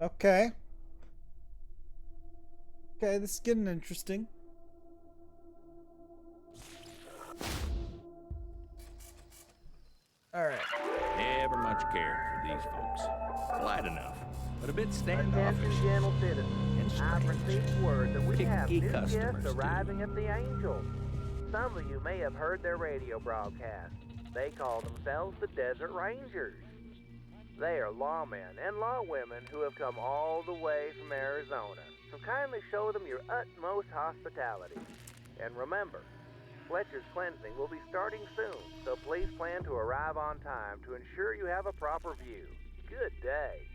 Okay. Okay, this is getting interesting. Alright. Never much cared for these folks. Polite enough, but a bit Attention, standoffish gentle citizens. and I've strange. received word that we have Picky new customers, guests too. arriving at the Angel. Some of you may have heard their radio broadcast. They call themselves the Desert Rangers. They are lawmen and lawwomen who have come all the way from Arizona, so kindly show them your utmost hospitality. And remember, Fletcher's cleansing will be starting soon, so please plan to arrive on time to ensure you have a proper view. Good day.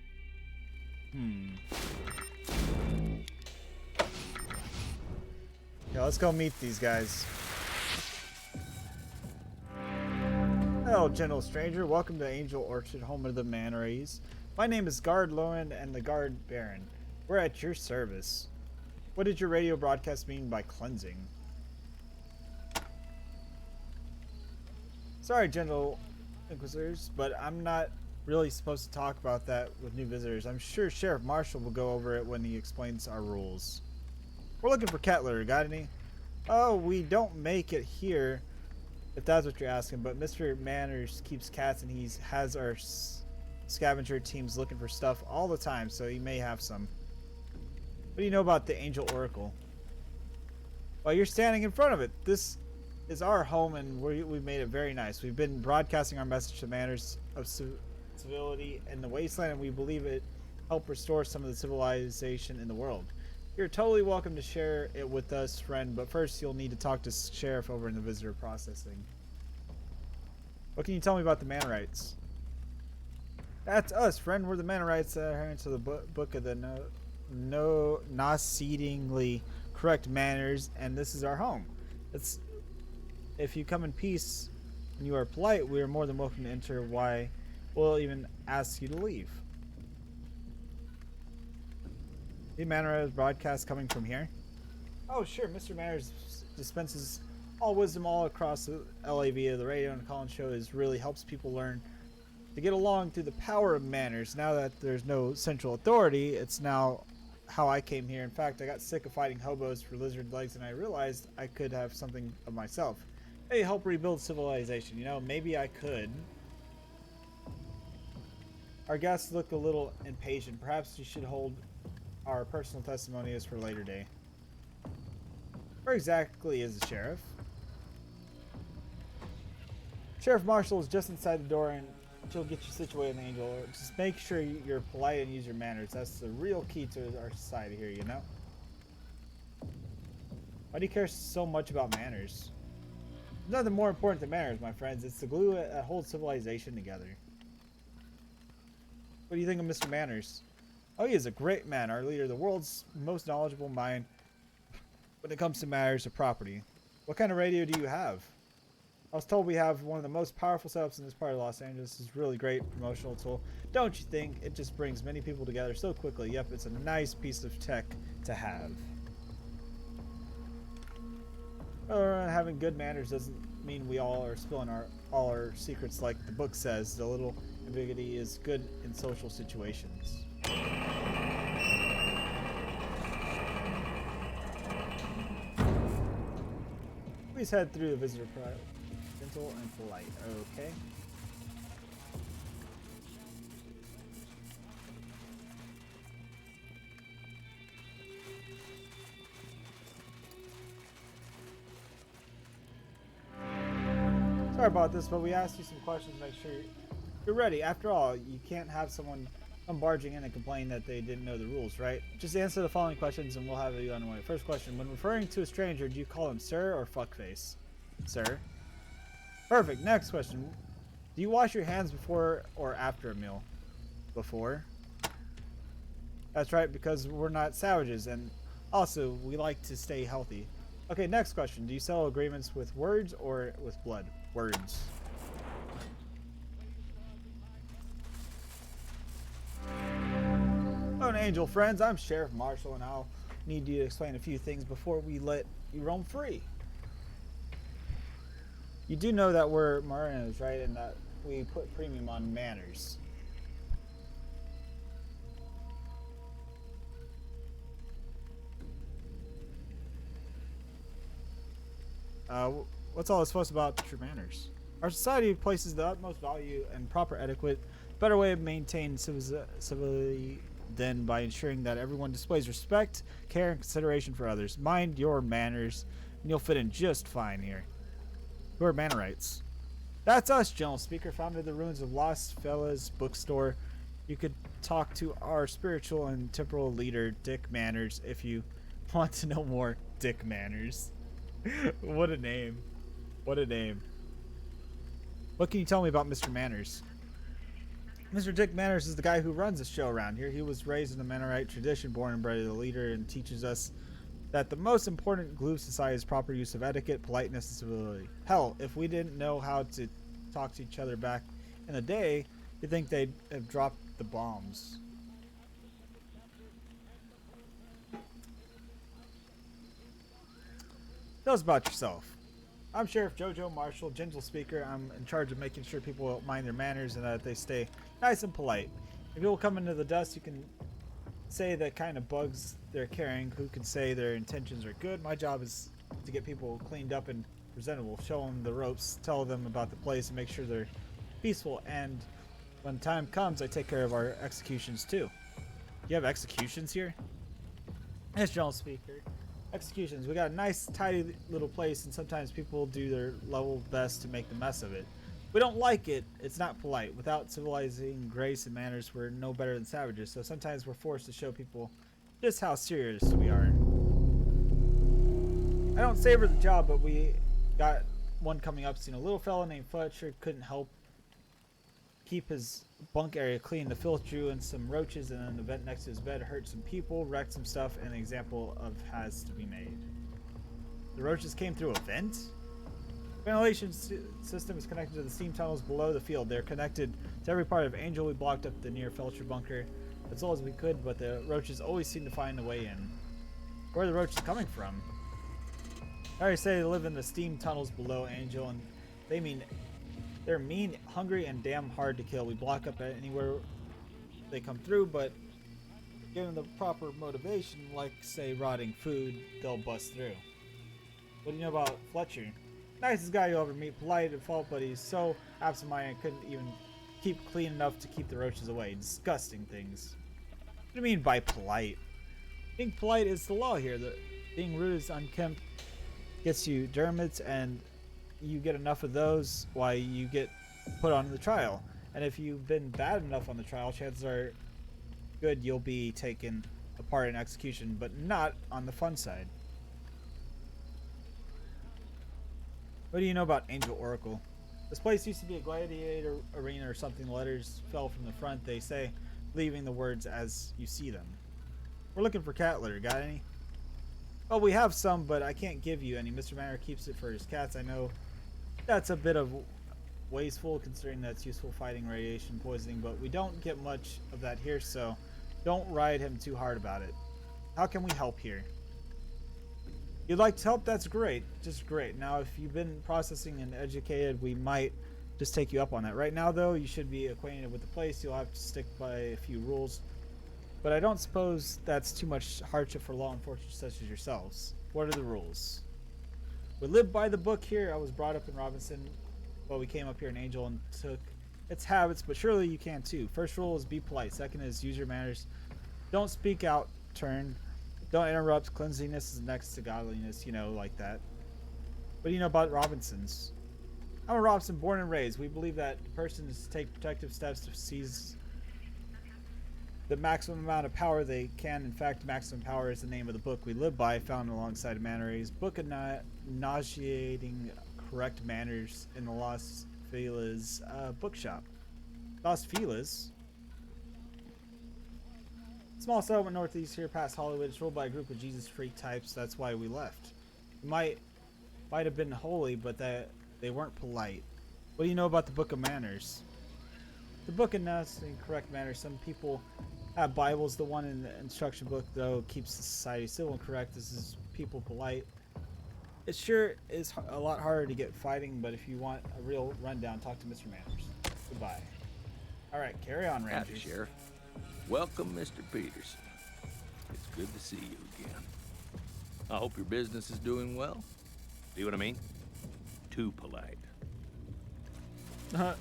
Yeah, let's go meet these guys. Hello, gentle stranger. Welcome to Angel Orchard, home of the Man Rays. My name is Guard Lowen and the Guard Baron. We're at your service. What did your radio broadcast mean by cleansing? Sorry, gentle inquisitors, but I'm not really supposed to talk about that with new visitors. I'm sure Sheriff Marshall will go over it when he explains our rules. We're looking for cat litter. Got any? Oh, we don't make it here, if that's what you're asking, but Mr. Manners keeps cats and he has our scavenger teams looking for stuff all the time, so he may have some. What do you know about the Angel Oracle? Well, you're standing in front of it. This is our home and we've made it very nice. We've been broadcasting our message to Manners of civility in the Wasteland, and we believe it helped restore some of the civilization in the world. You're totally welcome to share it with us, friend, but first you'll need to talk to Sheriff over in the visitor processing. What can you tell me about the Manorites? That's us, friend. We're the Manorites that are into the book of the nauseatingly correct manners, and this is our home. If you come in peace and you are polite, we are more than welcome to enter. Why, we'll even ask you to leave. The Manners broadcast coming from here? Oh, sure. Mr. Manners dispenses all wisdom all across the LA via the radio and call-in show. Really helps people learn to get along through the power of manners. Now that there's no central authority, it's now how I came here. In fact, I got sick of fighting hobos for lizard legs, and I realized I could have something of myself. Hey, help rebuild civilization. You know, maybe I could. Our guests look a little impatient. Perhaps you should hold our personal testimony is for later day. Where exactly is the sheriff? Sheriff Marshall is just inside the door and she'll get you situated in the Angel. Just make sure you're polite and use your manners. That's the real key to our society here, you know? Why do you care so much about manners? There's nothing more important than manners, my friends. It's the glue that holds civilization together. What do you think of Mr. Manners? Oh, he is a great man, our leader, the world's most knowledgeable mind when it comes to matters of property. What kind of radio do you have? I was told we have one of the most powerful setups in this part of Los Angeles. It's a really great promotional tool. Don't you think? It just brings many people together so quickly. Yep, it's a nice piece of tech to have. Having good manners doesn't mean we all are spilling all our secrets like the book says. The little ambiguity is good in social situations. Please head through the visitor private. Gentle and polite. Okay. Sorry about this, but we asked you some questions to make sure you're ready. After all, you can't have someone come barging in and complain that they didn't know the rules, right? Just answer the following questions and we'll have you on the way. First question, when referring to a stranger, do you call him sir or fuckface? Sir. Perfect. Next question. Do you wash your hands before or after a meal? Before. That's right, because we're not savages, and also we like to stay healthy. Okay, next question. Do you settle agreements with words or with blood? Words. Hello, Angel friends. I'm Sheriff Marshall, and I'll need you to explain a few things before we let you roam free. You do know that we're Marinos, right? And that we put premium on manners. What's all this fuss about true manners? Our society places the utmost value in proper etiquette. Better way of maintaining civility than by ensuring that everyone displays respect, care, and consideration for others. Mind your manners, and you'll fit in just fine here. Who are Mannerites? That's us, General Speaker, founded the ruins of Lost Fellas Bookstore. You could talk to our spiritual and temporal leader, Dick Manners, if you want to know more. Dick Manners. What a name. What a name. What can you tell me about Mr. Manners? Mr. Dick Manners is the guy who runs the show around here. He was raised in the Mannerite tradition, born and bred as a leader, and teaches us that the most important glue of society is proper use of etiquette, politeness, and civility. Hell, if we didn't know how to talk to each other back in the day, you'd think they'd have dropped the bombs. Tell us about yourself. I'm Sheriff Jojo Marshall, gentle speaker. I'm in charge of making sure people mind their manners and that they stay nice and polite. If people come into the dust, you can say the kind of bugs they're carrying. Who can say their intentions are good? My job is to get people cleaned up and presentable, show them the ropes, tell them about the place, and make sure they're peaceful. And when time comes, I take care of our executions too. You have executions here? Yes, General Speaker. Executions. We got a nice, tidy little place, and sometimes people do their level best to make the mess of it. We don't like it. It's not polite. Without civilizing grace and manners, we're no better than savages. So sometimes we're forced to show people just how serious we are. I don't savor the job, but we got one coming up soon. A little fella named Fletcher couldn't help keep his bunk area clean. The filth drew in some roaches, and an event next to his bed hurt some people, wrecked some stuff, and an example of has to be made. The roaches came through a vent? Ventilation system is connected to the steam tunnels below the field. They're connected to every part of Angel. We blocked up the near Felcher bunker as well as we could, but the roaches always seem to find a way in. Where are the roaches coming from? I already say they live in the steam tunnels below Angel, and they're mean, hungry, and damn hard to kill. We block up anywhere they come through, but given the proper motivation, like, say, rotting food, they'll bust through. What do you know about Fletcher? Nicest guy you'll ever meet, polite at fault, but he's so absent-minded couldn't even keep clean enough to keep the roaches away. Disgusting things. What do you mean by polite? Being polite is the law here. Being rude is unkempt, gets you dermits, and you get enough of those, why you get put on the trial. And if you've been bad enough on the trial, chances are good you'll be taken apart in execution, but not on the fun side. What do you know about Angel Oracle? This place used to be a gladiator arena or something. The letters fell from the front, they say, leaving the words as you see them. We're looking for cat litter. Got any? Well, we have some, but I can't give you any. Mr. Manor keeps it for his cats. I know that's a bit of wasteful considering that's useful fighting radiation poisoning, but we don't get much of that here, so don't ride him too hard about it. How can we help here? You'd like to help? That's great. Just great. Now, if you've been processing and educated, we might just take you up on that. Right now, though, you should be acquainted with the place. You'll have to stick by a few rules, but I don't suppose that's too much hardship for law enforcement such as yourselves. What are the rules? We live by the book here. I was brought up in Robinson, but we came up here in Angel and took its habits, but surely you can too. First rule is be polite. Second is use your manners. Don't speak out turn. Don't interrupt. Cleanliness is next to godliness, you know, like that. What do you know about Robinsons? I'm a Robinson born and raised. We believe that the person is to take protective steps to seize the maximum amount of power they can. In fact, maximum power is the name of the book we live by, found alongside Mannery's book of nauseating correct manners in the Los Feliz bookshop. Los Feliz? Small settlement northeast here past Hollywood. It's ruled by a group of Jesus freak types. That's why we left. We might have been holy, but they weren't polite. What do you know about the Book of Manners? The book of nauseating correct manners. Some people have Bibles. The one in the instruction book, though, keeps the society civil and correct. This is people polite. It sure is a lot harder to get fighting, but if you want a real rundown, talk to Mr. Manners. Goodbye. All right, carry on, Rangers. Howdy, Sheriff. Welcome, Mr. Peterson. It's good to see you again. I hope your business is doing well. See what I mean? too polite. Okay.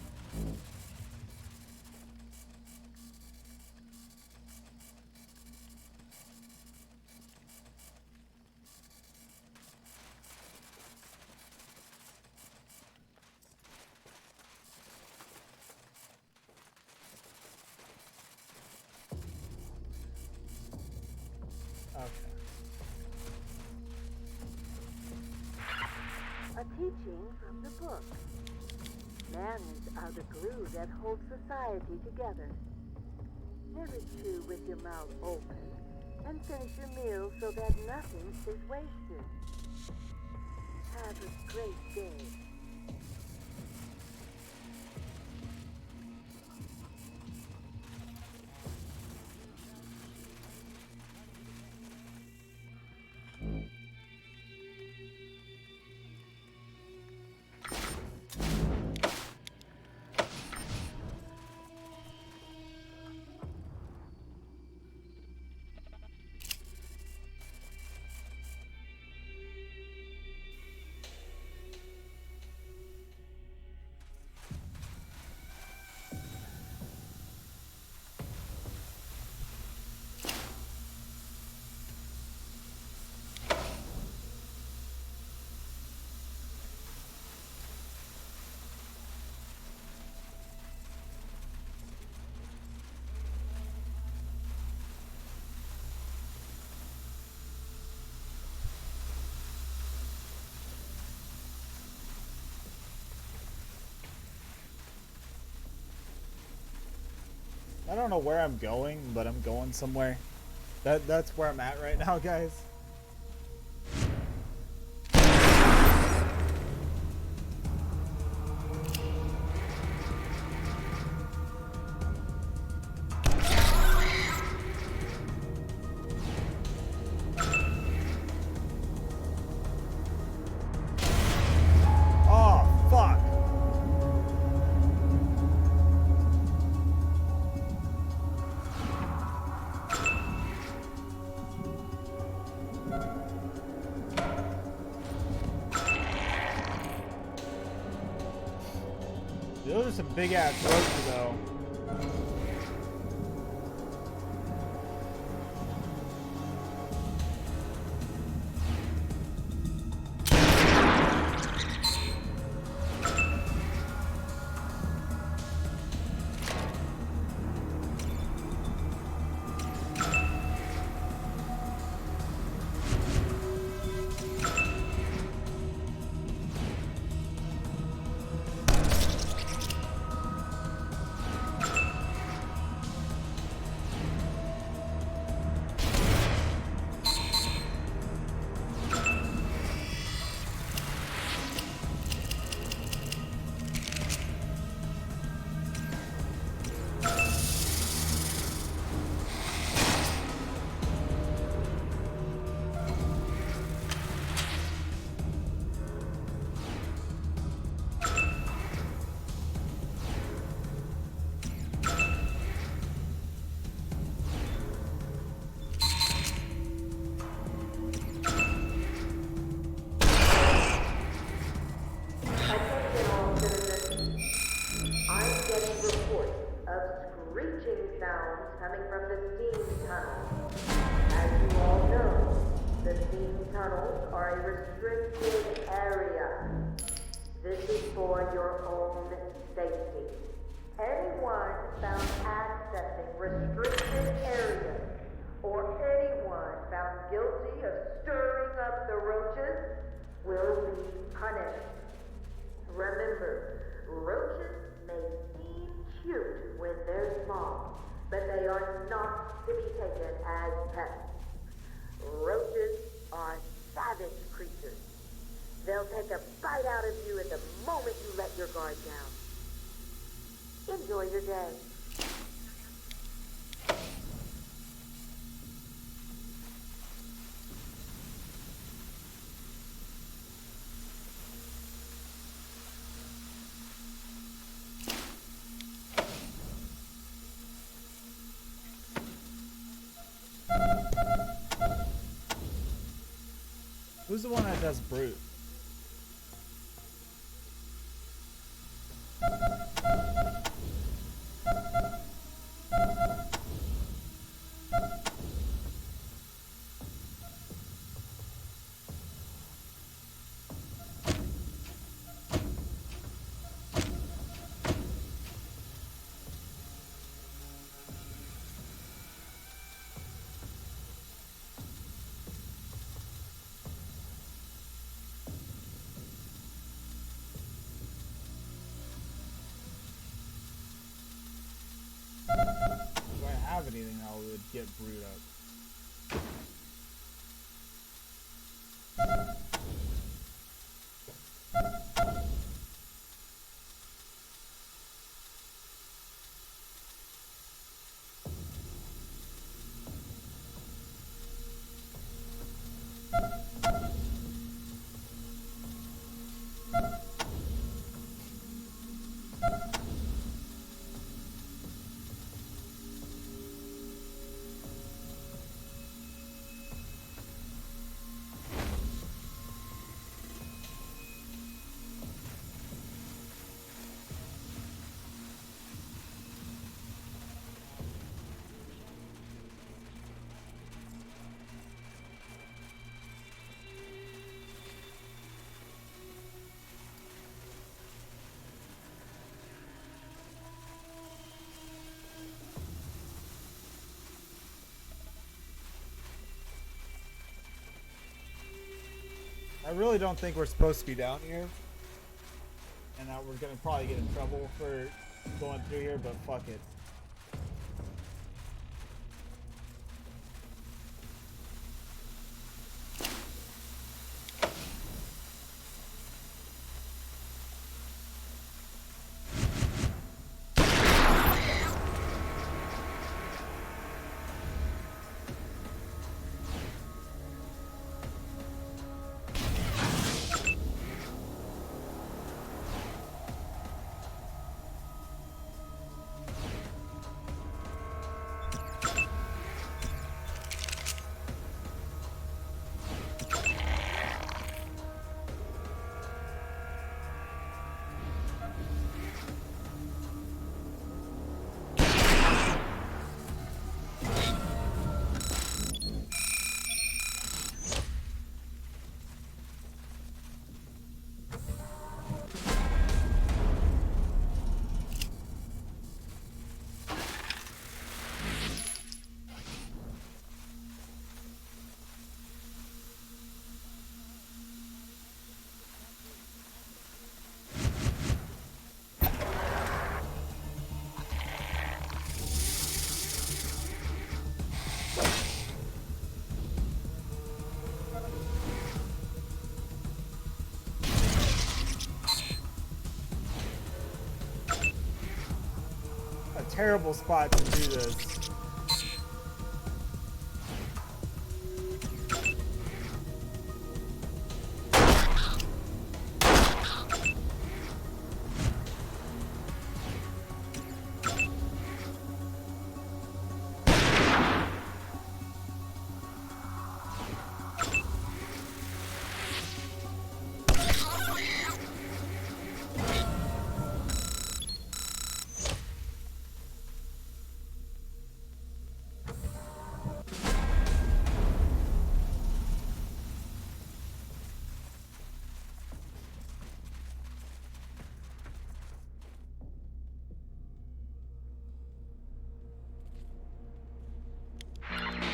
A teaching from the book. Manners are the glue that holds society together. Never chew with your mouth open, and finish your meal so that nothing is wasted. Have a great day. I don't know where I'm going, but I'm going somewhere. That's where I'm at right now, guys. Oh, fuck. Those are some big ass roaches, though. Attention all citizens. I'm getting reports of screeching sounds coming from the steam tunnel. As you all know, the steam tunnels are a restricted area. This is for your own safety. Anyone found accessing restricted areas or anyone found guilty of stirring up the roaches will be punished. Remember, roaches may seem cute when they're small, but they are not to be taken as pets. Roaches are savage creatures. They'll take a bite out of you at the moment you let your guard down. Enjoy your day. Who's the one that does brute? have anything that would get brewed up. I really don't think we're supposed to be down here. And that we're gonna probably get in trouble for going through here, but fuck it. Terrible spot to do this.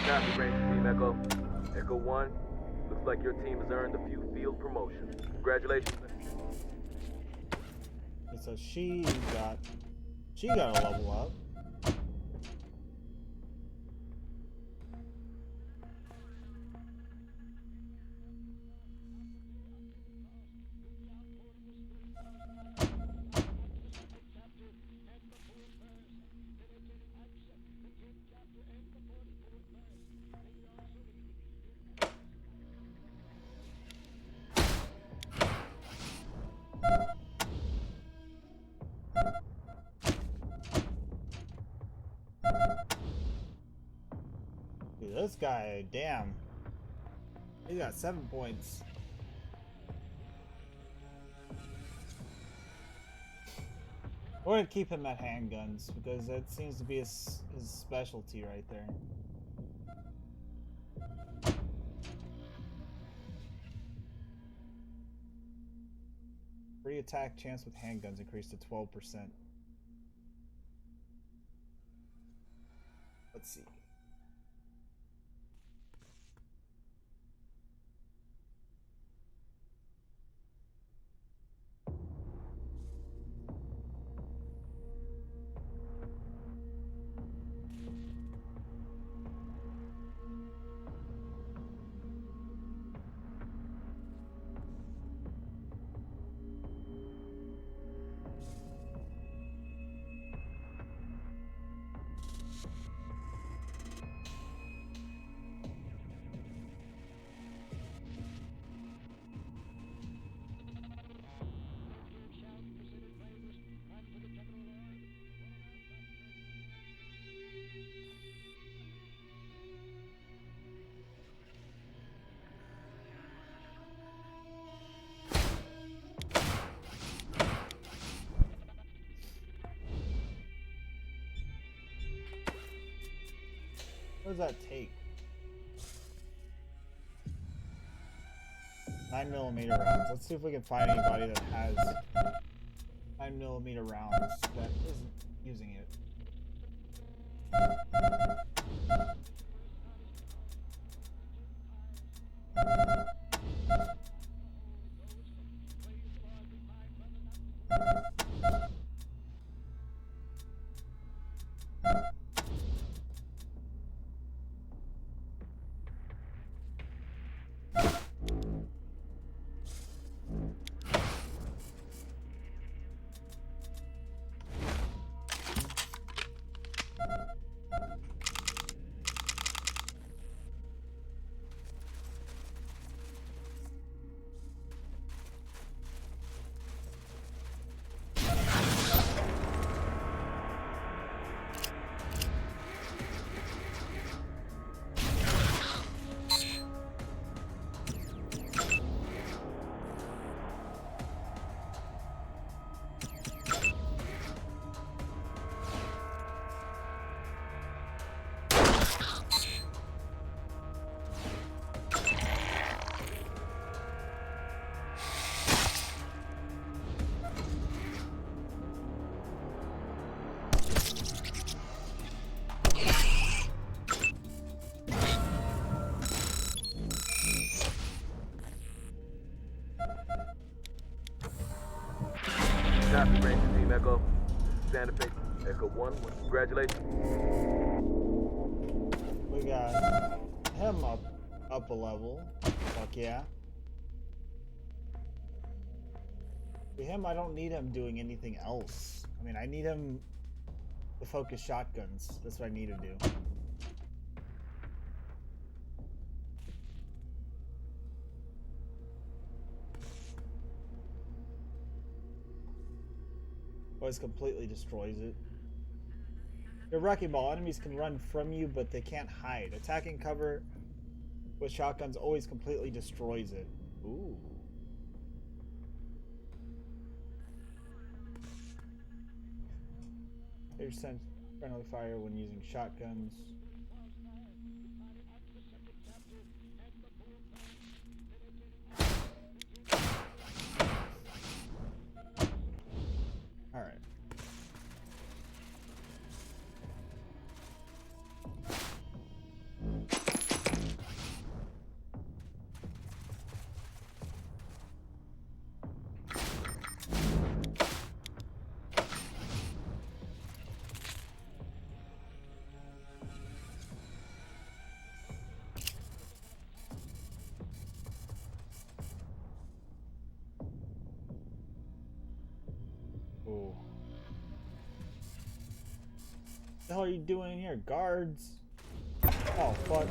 Copy, Ranger Team Echo. Echo 1, looks like your team has earned a few field promotions. Congratulations. So she got a level up. Dude, this guy, damn. He got 7 points. We're gonna keep him at handguns because that seems to be his specialty right there. Free attack chance with handguns increased to 12%. Let's see. What does that take? 9mm rounds. Let's see if we can find anybody that has 9mm rounds that isn't using it. Copy, Ranger Team Echo. Santa Fe, Echo 1, congratulations. We got him up a level. Fuck yeah. For him, I don't need him doing anything else. I mean, I need him to focus shotguns. That's what I need to do. Always completely destroys it. Your wrecking ball. Enemies can run from you, but they can't hide. Attacking cover with shotguns always completely destroys it. Ooh. There's some friendly fire when using shotguns. All right. Ooh. What the hell are you doing in here? Guards? Oh, fuck.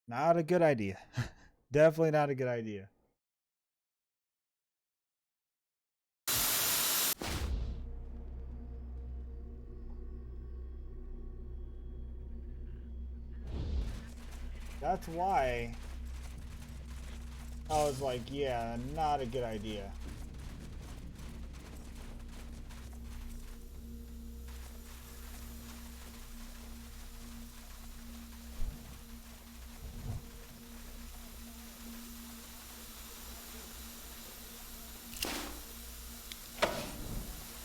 Not a good idea. Definitely not a good idea. That's why I was like, yeah, not a good idea.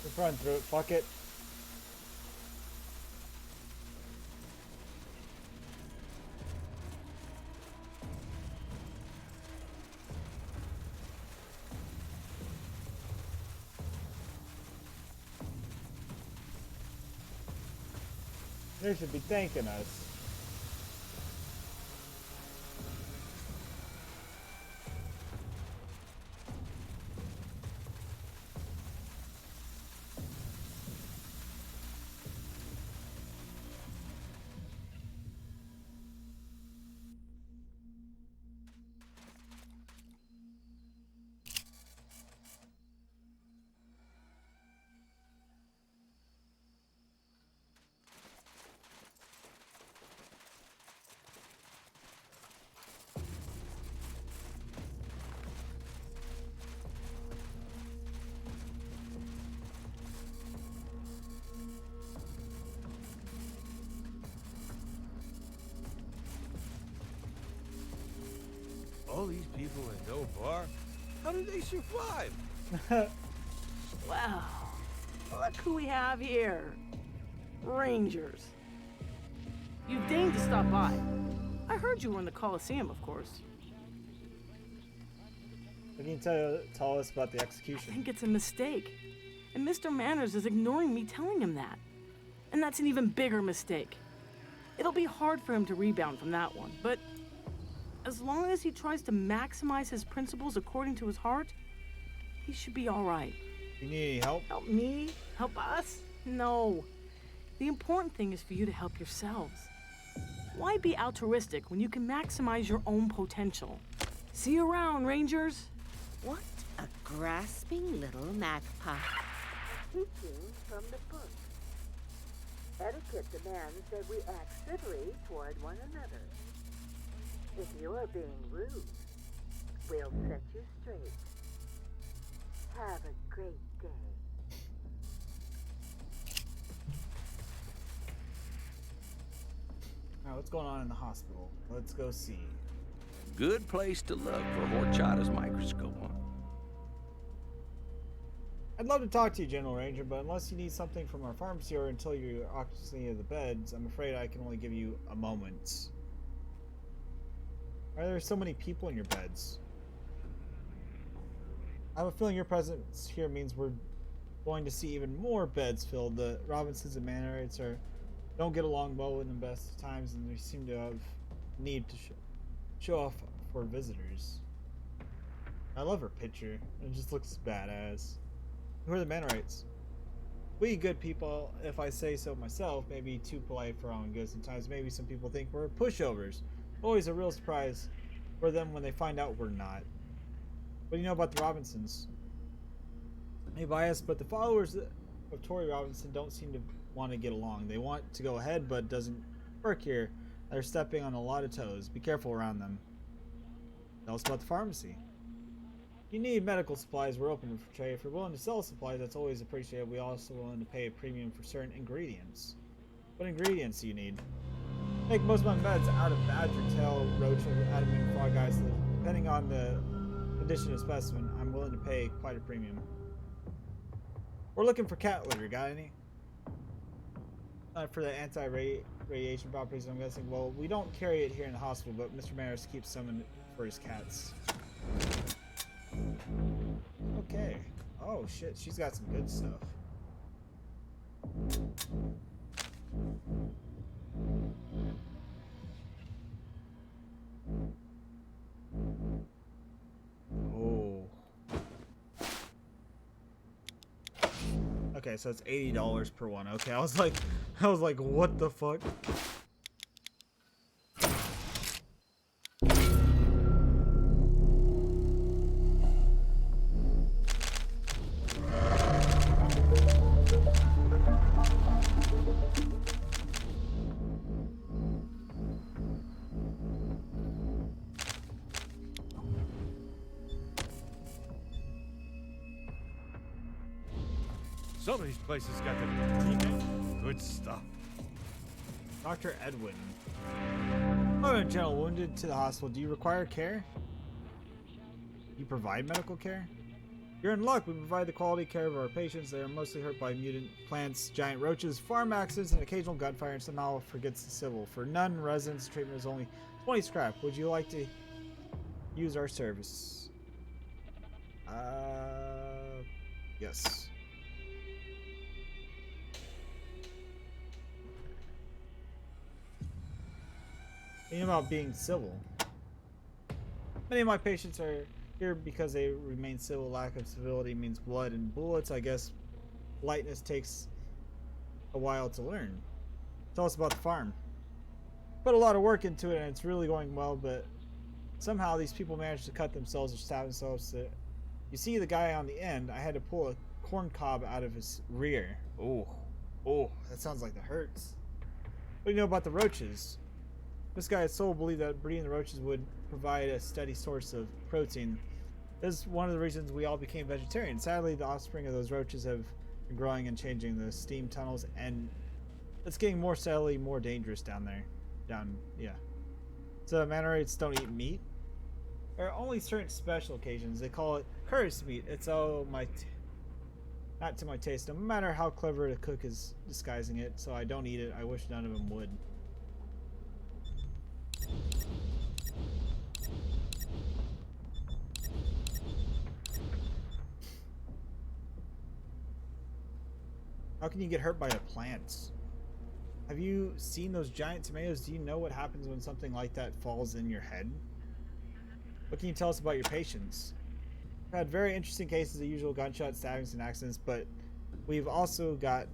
Just run through it, fuck it. They should be thanking us. Wasteland, oh, Bar. How did they survive? Wow. Look who we have here. Rangers. You deigned to stop by. I heard you were in the Coliseum, of course. What can you tell us about the I execution? think it's a mistake. And Mr. Manners is ignoring me telling him that. And that's an even bigger mistake. It'll be hard for him to rebound from that one, but as long as he tries to maximize his principles according to his heart, he should be all right. You need any help? Help me? Help us? No. The important thing is for you to help yourselves. Why be altruistic when you can maximize your own potential? See you around, Rangers. What a grasping little magpie. Teaching from the book. Etiquette demands that we act civilly toward one another. If you're being rude, we'll set you straight. Have a great day. Alright, what's going on in the hospital? Let's go see. Good place to look for horchata's microscope, huh? I'd love to talk to you, General Ranger, but unless you need something from our pharmacy or until you're occupancy of the beds, I'm afraid I can only give you a moment. Why are there so many people in your beds? I have a feeling your presence here means we're going to see even more beds filled. The Robinsons and Mannerites don't get along well in the best of times, and they seem to have need to show off for visitors. I love her picture. It just looks badass. Who are the Mannerites? We good people, if I say so myself, may be too polite for our own good. Sometimes maybe some people think we're pushovers. Always a real surprise for them when they find out we're not. What do you know about the Robinsons? May bias, but the followers of Tori Robinson don't seem to want to get along. They want to go ahead, but it doesn't work here. They're stepping on a lot of toes. Be careful around them. Tell us about the pharmacy. If you need medical supplies, we're open for trade. If you're willing to sell supplies, that's always appreciated. We also willing to pay a premium for certain ingredients. What ingredients do you need? Make most of my meds out of badger tail, roach, or adamant frog eyes. Depending on the condition of specimen, I'm willing to pay quite a premium. We're looking for cat litter. Got any? For the anti-radiation properties, I'm guessing. Well, we don't carry it here in the hospital, but Mr. Maris keeps some for his cats. Okay. Oh shit, she's got some good stuff. Oh. Okay, so it's $80 per one. Okay, I was like, what the fuck? Some of these places got the good stuff. Dr. Edwin. Oh, General, wounded to the hospital. Do you require care? You provide medical care? You're in luck. We provide the quality care of our patients. They are mostly hurt by mutant plants, giant roaches, farm accidents, and occasional gunfire, and somehow forgets the civil. For non-residents, treatment is only 20 scrap. Would you like to use our service? Yes. Thinking about being civil. Many of my patients are here because they remain civil. Lack of civility means blood and bullets. I guess politeness takes a while to learn. Tell us about the farm. Put a lot of work into it and it's really going well, but somehow these people managed to cut themselves or stab themselves. You see the guy on the end, I had to pull a corn cob out of his rear. Oh, that sounds like that hurts. What do you know about the roaches? This guy so believed that breeding the roaches would provide a steady source of protein. This is one of the reasons we all became vegetarian. Sadly, the offspring of those roaches have been growing and changing the steam tunnels, and it's getting more steadily more dangerous down there. Yeah. So Mannerites don't eat meat? There are only certain special occasions. They call it curry's meat. It's not to my taste, no matter how clever the cook is disguising it, so I don't eat it. I wish none of them would. How can you get hurt by the plants? Have you seen those giant tomatoes? Do you know what happens when something like that falls in your head? What can you tell us about your patients? We've had very interesting cases of usual gunshot stabbings and accidents, but we've also got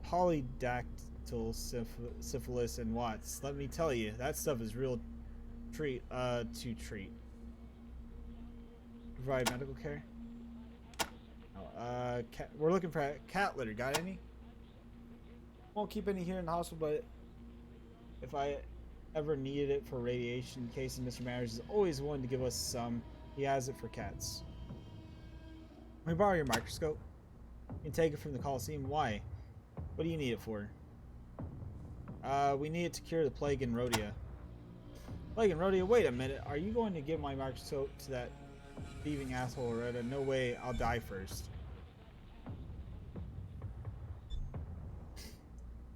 polydactyl syphilis and Watts. Let me tell you, that stuff is real to treat. Provide medical care? Oh, we're looking for a cat litter. Got any? Won't keep any here in the hospital, but if I ever needed it for radiation cases, Mr. Manners is always willing to give us some. He has it for cats. Can we borrow your microscope? You can take it from the Coliseum. Why? What do you need it for? We need it to cure the plague in Rhodia. Plague in Rhodia? Wait a minute. Are you going to give my microscope to that thieving asshole, Rhoda? No way. I'll die first.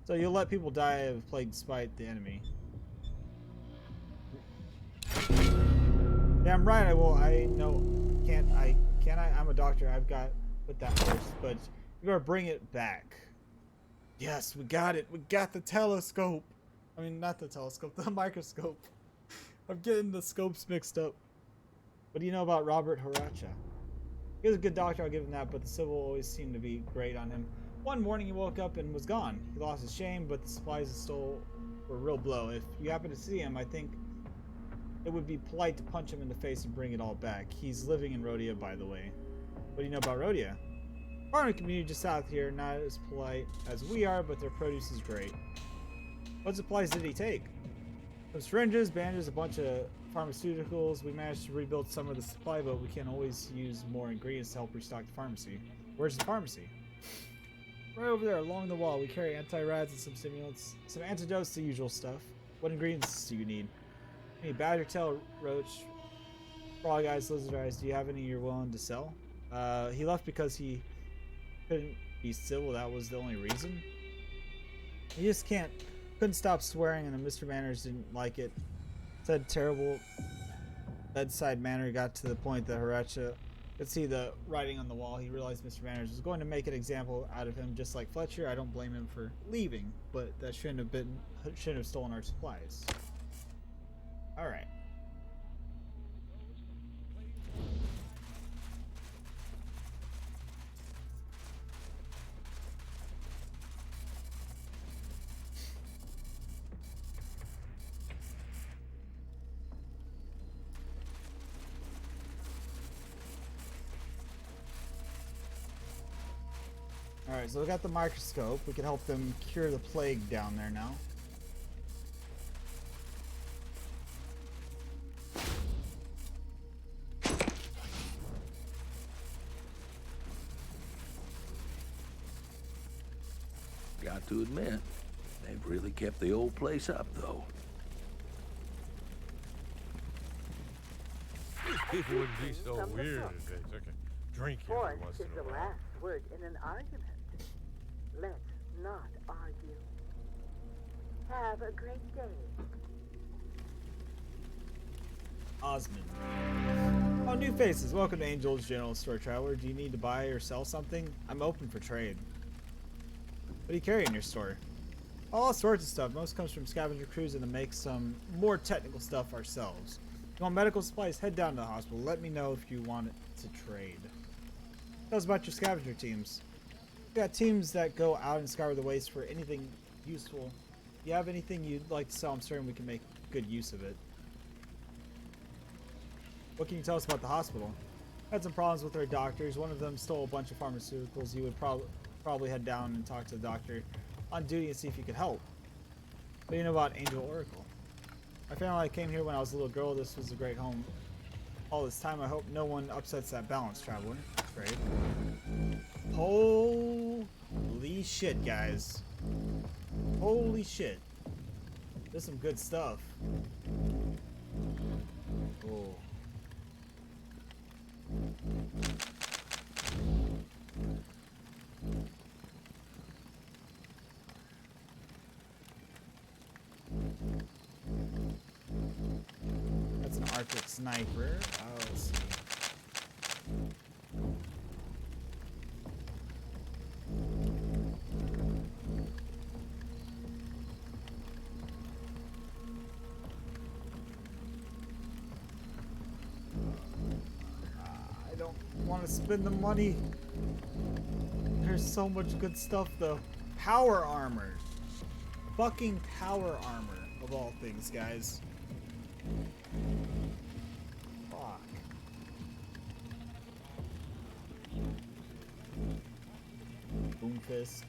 So you'll let people die of plague despite the enemy. Yeah, I'm right. I will. I know. Can't I? I'm a doctor. I've got put that first. But you gotta bring it back. Yes, we got it. We got the telescope. I mean, not the telescope. The microscope. I'm getting the scopes mixed up. What do you know about Robert Horacha? He was a good doctor. I'll give him that. But the civil always seemed to be great on him. One morning he woke up and was gone. He lost his shame, but the supplies he stole were a real blow. If you happen to see him, I think it would be polite to punch him in the face and bring it all back. He's living in Rhodia, by the way. What do you know about Rhodia? Farming community just south here, not as polite as we are, but their produce is great. What supplies did he take? Some syringes, bandages, a bunch of pharmaceuticals. We managed to rebuild some of the supply, but we can always use more ingredients to help restock the pharmacy. Where's the pharmacy? Right over there, along the wall. We carry anti-rads and some stimulants, some antidotes, the usual stuff. What ingredients do you need? Any badger tail, roach, frog eyes, lizard eyes. Do you have any you're willing to sell? He left because he couldn't be civil. That was the only reason. He just couldn't stop swearing, and Mr. Manners didn't like it. Said terrible bedside manner got to the point that Horacha could see the writing on the wall. He realized Mr. Manners was going to make an example out of him, just like Fletcher. I don't blame him for leaving, but that shouldn't have stolen our supplies. All right. Alright, so we got the microscope. We can help them cure the plague down there now. Got to admit, they've really kept the old place up, though. People wouldn't be so weird if they took a drink every Force once is in the a while. last word in an argument. Let's not argue. Have a great day. Osmond. Oh, new faces. Welcome to Angel's General Store, Traveler. Do you need to buy or sell something? I'm open for trade. What do you carry in your store? All sorts of stuff. Most comes from scavenger crews and to make some more technical stuff ourselves. If you want medical supplies, head down to the hospital. Let me know if you want it to trade. Tell us about your scavenger teams. We've got teams that go out and scour the waste for anything useful. If you have anything you'd like to sell, I'm certain we can make good use of it. What can you tell us about the hospital? Had some problems with our doctors. One of them stole a bunch of pharmaceuticals. You would probably head down and talk to the doctor on duty and see if you could help. What do you know about Angel Oracle? My family came here when I was a little girl. This was a great home. All this time, I hope no one upsets that balance, Traveler. Great. Holy shit, guys. Holy shit. There's some good stuff. Oh. Arctic Sniper. Let's see. I don't want to spend the money. There's so much good stuff though. Power armor. Fucking power armor of all things, guys. Fuck. Boom fist.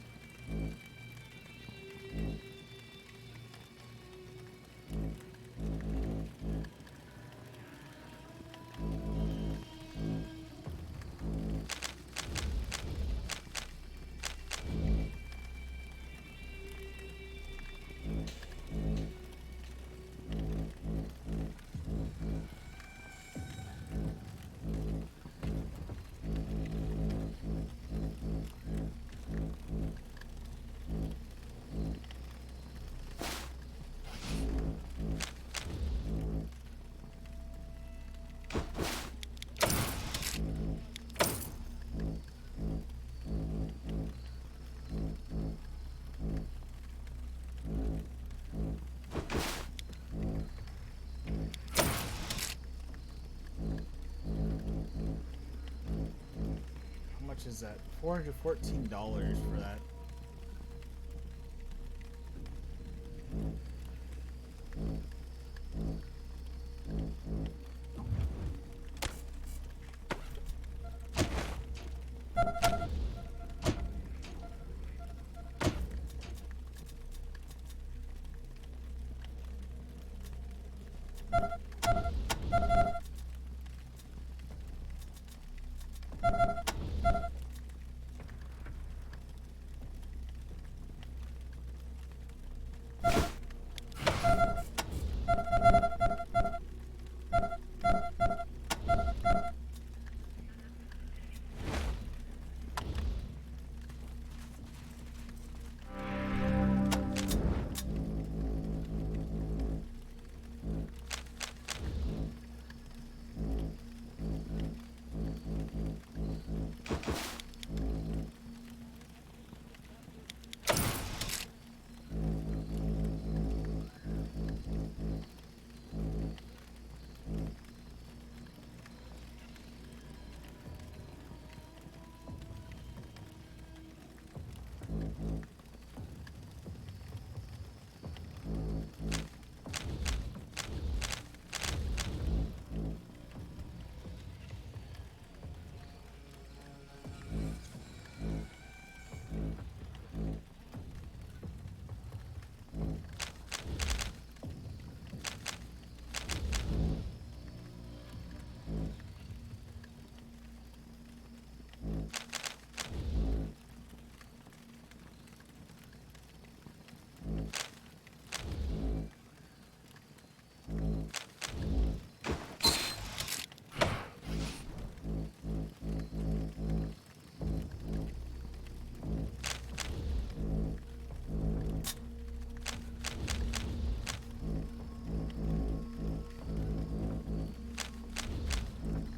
How much is that? $414 for that.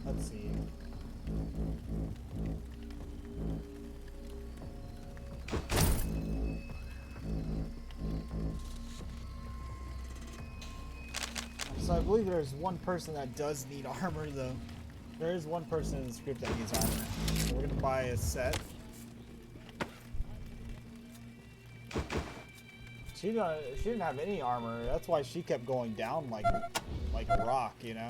Let's see. So I believe there's one person that does need armor though. There is one person in the script that needs armor. So we're gonna buy a set. She didn't have any armor. That's why she kept going down like a rock, you know.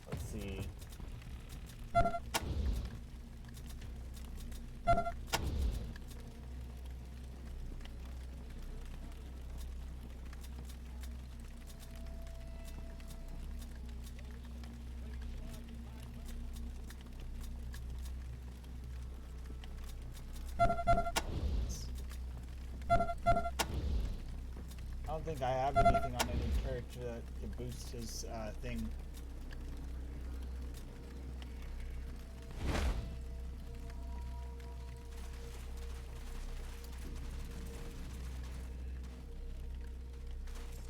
Let's see. don't think I have anything on any character that could boost his thing.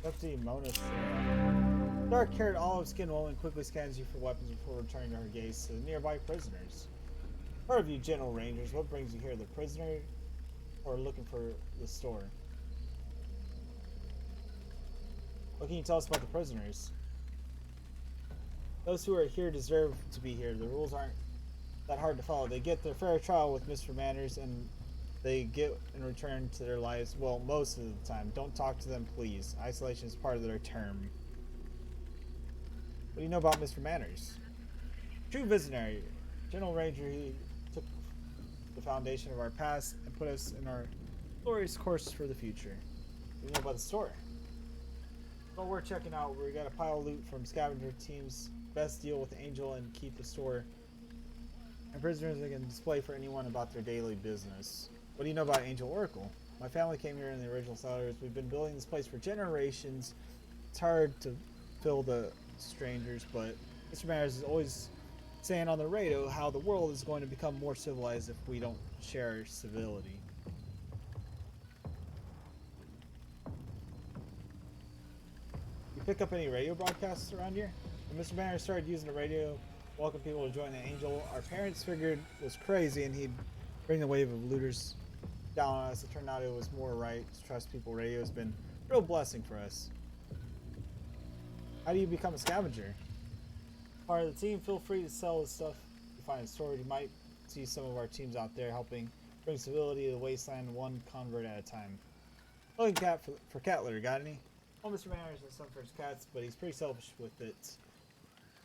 Up to Mona's. Dark-haired, olive-skinned woman quickly scans you for weapons before returning to her gaze to the nearby prisoners. Part of you, General Rangers, what brings you here? The prisoner, or looking for the store? What can you tell us about the prisoners? Those who are here deserve to be here. The rules aren't that hard to follow. They get their fair trial with Mr. Manners, and they get in return to their lives, well, most of the time. Don't talk to them, please. Isolation is part of their term. What do you know about Mr. Manners? True visionary. General Ranger, he took the foundation of our past and put us in our glorious course for the future. What do you know about the store? Well, we're checking out. We got a pile of loot from scavenger teams. Best deal with Angel and keep the store. And prisoners they can display for anyone about their daily business. What do you know about Angel Oracle? My family came here in the original settlers. We've been building this place for generations. It's hard to fill the strangers, but Mr. Manners is always saying on the radio how the world is going to become more civilized if we don't share civility. You pick up any radio broadcasts around here? When Mr. Manners started using the radio, welcome people to join the Angel, our parents figured it was crazy and he'd bring the wave of looters down on us. It turned out it was more right to trust people. Radio has been a real blessing for us. How do you become a scavenger? Part of the team, feel free to sell the stuff you find in storage. You might see some of our teams out there helping bring civility to the Wasteland one convert at a time. Looking cat for cat litter, got any? Well, Mr. Manners has some for his cats, but he's pretty selfish with it.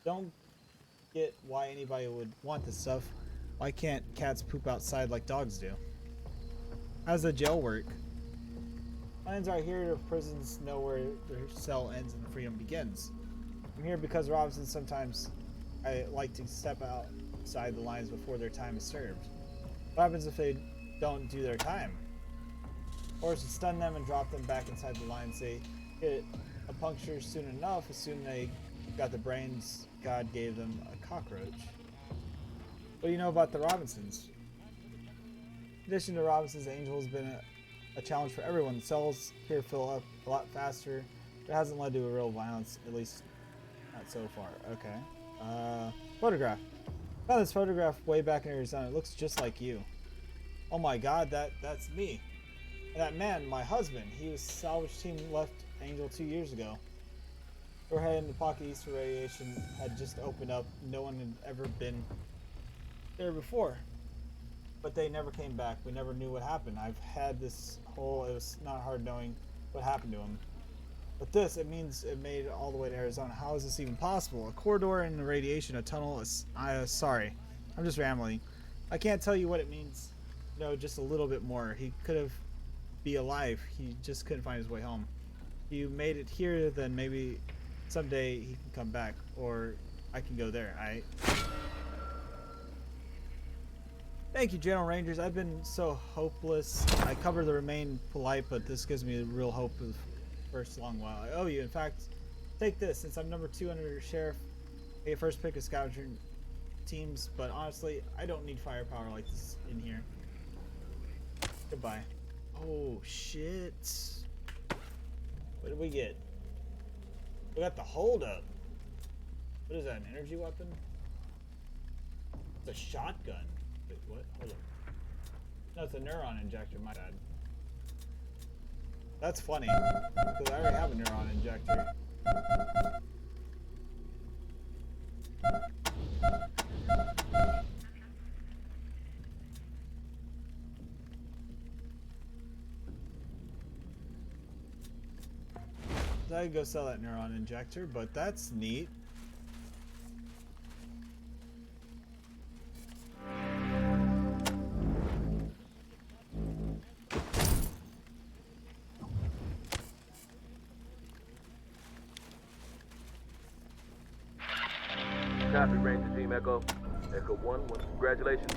Don't get why anybody would want this stuff. Why can't cats poop outside like dogs do? How does the jail work? Lions are here if prisons know where their cell ends and freedom begins. I'm here because Robinson sometimes I like to step outside the lines before their time is served. What happens if they don't do their time? Or to stun them and drop them back inside the lines. They get a puncture soon enough, assume they got the brains God gave them a cockroach. What do you know about the Robinsons? In addition to Robinsons, Angel has been a challenge for everyone. The cells here fill up a lot faster. It hasn't led to a real violence, at least not so far. Okay. Photograph. Found this photograph way back in Arizona. It looks just like you. Oh my god, that's me. And that man, my husband, he was salvage team left Angel 2 years ago. We're heading to Pocket East for radiation had just opened up. No one had ever been there before. But they never came back. We never knew what happened. I've had this whole, it was not hard knowing what happened to him. But this, it means it made it all the way to Arizona. How is this even possible? A corridor in the radiation, a tunnel, sorry. I'm just rambling. I can't tell you what it means. No, just a little bit more. He could have be alive. He just couldn't find his way home. If you made it here, then maybe someday he can come back. Or I can go there, alright? Thank you, General Rangers. I've been so hopeless. I cover the remain polite, but this gives me real hope for the first long while. I owe you. In fact, take this. Since I'm number 2 under Sheriff, I get first pick of scavenger teams, but honestly, I don't need firepower like this in here. Goodbye. Oh, shit. What did we get? We got the hold up. What is that, an energy weapon? It's a shotgun. Wait, what? Hold up. No, it's a neuron injector, my bad. That's funny, because I already have a neuron injector. I could go sell that neuron injector, but that's neat. Copy, Ranger Team Echo. Echo 1, congratulations.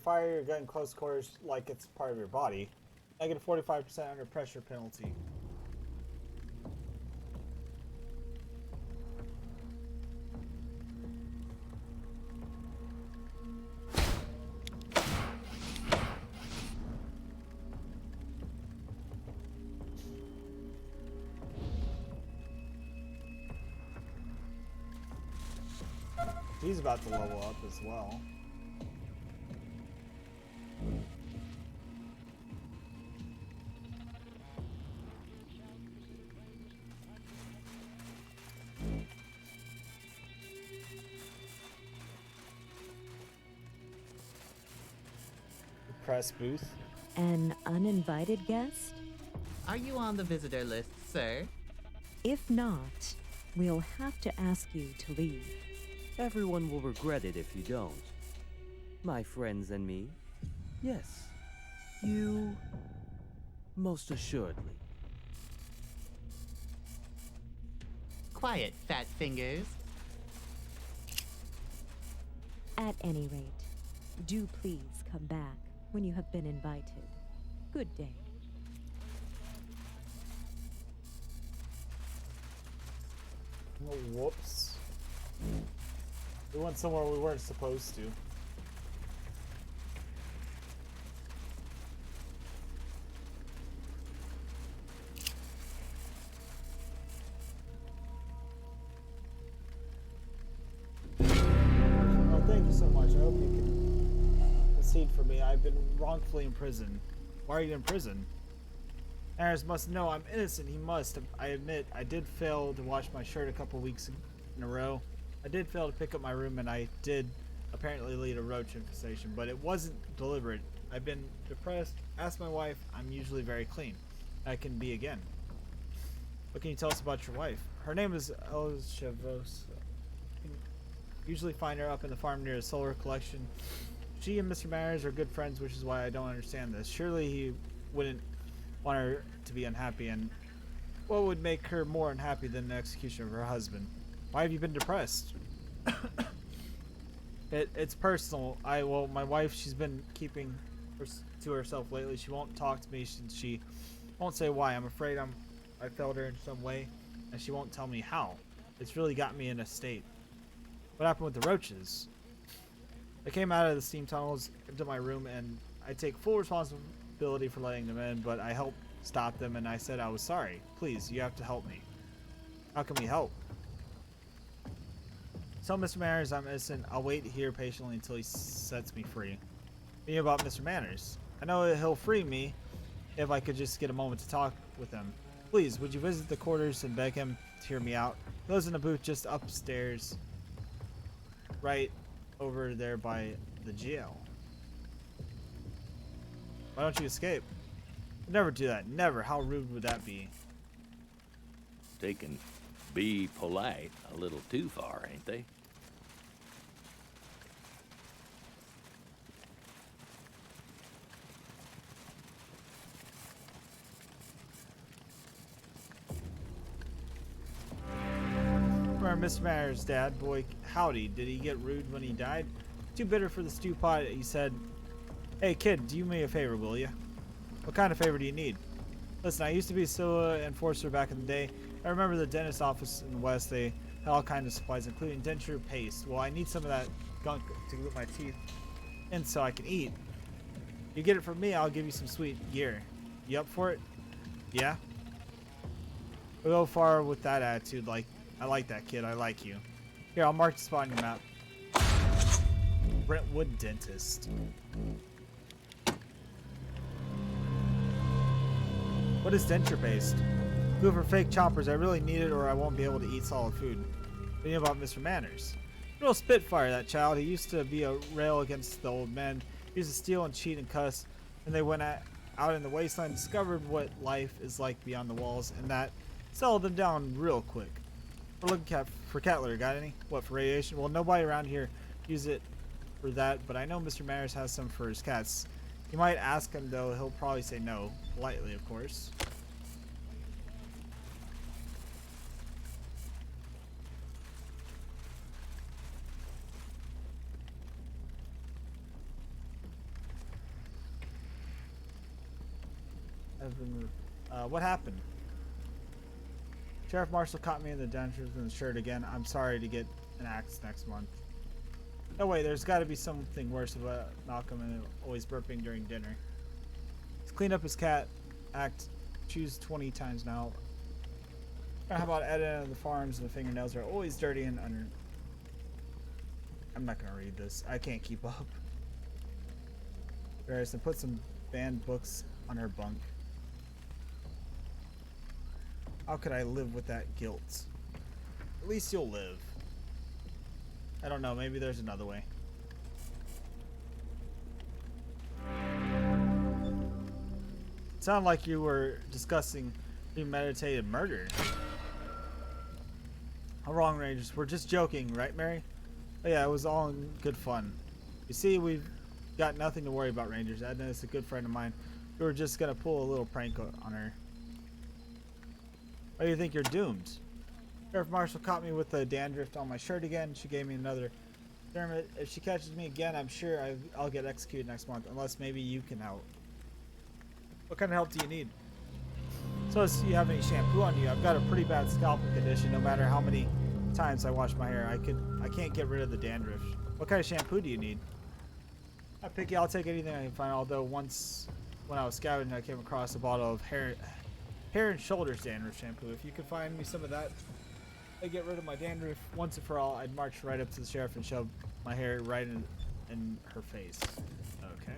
fire your gun close quarters like it's part of your body. Negative 45% under pressure penalty. He's about to level up as well. Press booth. An uninvited guest? Are you on the visitor list, sir? If not, we'll have to ask you to leave. Everyone will regret it if you don't. My friends and me. Yes. You... most assuredly. Quiet, fat fingers. At any rate, do please come back when you have been invited. Good day. Oh, whoops. We went somewhere we weren't supposed to. Oh, thank you so much. I hope you can concede for me. I've been wrongfully imprisoned. Why are you in prison? Aaron must know I'm innocent. He must. I admit, I did fail to wash my shirt a couple weeks in a row. I did fail to pick up my room, and I did apparently lead a roach infestation, but it wasn't deliberate. I've been depressed. Ask my wife. I'm usually very clean. I can be again. What can you tell us about your wife? Her name is Elchavos. You can usually find her up in the farm near the solar collection. She and Mr. Manners are good friends, which is why I don't understand this. Surely he wouldn't want her to be unhappy, and what would make her more unhappy than the execution of her husband? Why have you been depressed? It's personal. My wife, she's been keeping to herself lately. She won't talk to me. She won't say why. I'm afraid I failed her in some way, and she won't tell me how. It's really got me in a state. What happened with the roaches? I came out of the steam tunnels into my room, and I take full responsibility for letting them in, but I helped stop them, and I said I was sorry. Please, you have to help me. How can we help? Tell Mr. Manners I'm innocent. I'll wait here patiently until he sets me free. Thinking about Mr. Manners. I know he'll free me if I could just get a moment to talk with him. Please, would you visit the quarters and beg him to hear me out? He lives in a booth just upstairs, right over there by the jail. Why don't you escape? I'd never do that. Never. How rude would that be? Taking be polite a little too far, ain't they? Mr. Manners' dad, boy, howdy. Did he get rude when he died? Too bitter for the stew pot, he said. Hey kid, do me a favor, will you? What kind of favor do you need? Listen, I used to be a SILA enforcer back in the day. I remember the dentist office in the West, they had all kinds of supplies, including denture paste. Well, I need some of that gunk to glue my teeth in so I can eat. You get it from me, I'll give you some sweet gear. You up for it? Yeah? We'll go far with that attitude, like, I like that kid, I like you. Here, I'll mark the spot on your map. Brentwood Dentist. What is denture paste? Glue for fake choppers. I really need it or I won't be able to eat solid food. Thinking about Mr. Manners. Real spitfire, that child. He used to be a rail against the old men. He used to steal and cheat and cuss. And they went out in the wasteland, discovered what life is like beyond the walls, and that settled them down real quick. We're looking for cat litter. Got any? What, for radiation? Well, nobody around here uses it for that, but I know Mr. Manners has some for his cats. You might ask him, though. He'll probably say no. Politely, of course. What happened? Sheriff Marshall caught me in the dentures in the shirt again. I'm sorry to get an axe next month. Oh wait, there's got to be something worse about Malcolm and always burping during dinner. He's cleaned up his cat act. Choose 20 times now. How about Edna? The farms and the fingernails are always dirty and under. I'm not gonna read this. I can't keep up. There's to put some banned books on her bunk. How could I live with that guilt? At least you'll live. I don't know, maybe there's another way. It sounded like you were discussing premeditated murder. How wrong, Rangers. We're just joking, right, Mary? Oh, yeah, it was all in good fun. You see, we've got nothing to worry about, Rangers. Edna is a good friend of mine. We were just gonna pull a little prank on her. Why do you think you're doomed? Sheriff Marshall caught me with the dandruff on my shirt again. She gave me another dermot. If she catches me again, I'm sure I'll get executed next month. Unless maybe you can help. What kind of help do you need? So if you have any shampoo on you, I've got a pretty bad scalping condition. No matter how many times I wash my hair, I can't get rid of the dandruff. What kind of shampoo do you need? I'm picky. I'll take anything I can find. Although once when I was scouting, I came across a bottle of hair and shoulders dandruff shampoo. If you could find me some of that, I'd get rid of my dandruff once and for all. I'd march right up to the sheriff and shove my hair right in her face. Okay.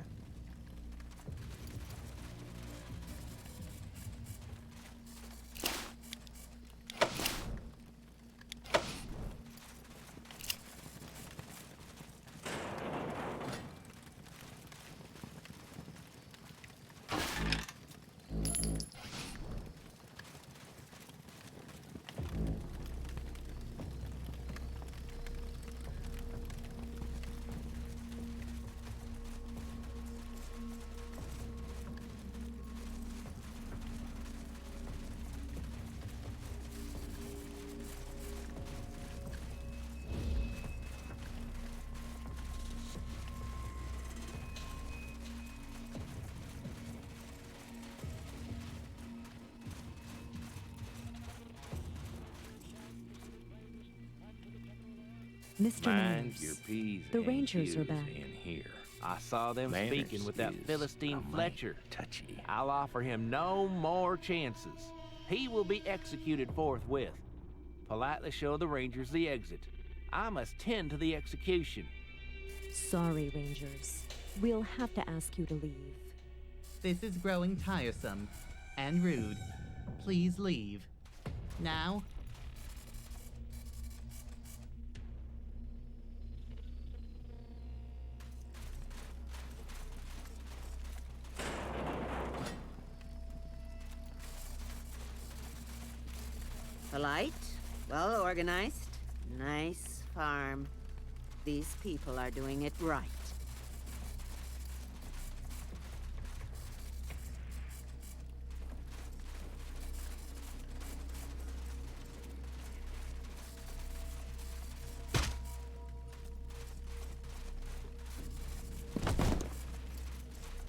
Mr. Mind Manners, your P's the and Rangers are Q's back. in here. I saw them Manners speaking with that is Philistine a Fletcher. touchy. I'll offer him no more chances. He will be executed forthwith. Politely show the Rangers the exit. I must tend to the execution. Sorry, Rangers. We'll have to ask you to leave. This is growing tiresome and rude. Please leave. Now? Polite, well organized, nice farm. These people are doing it right.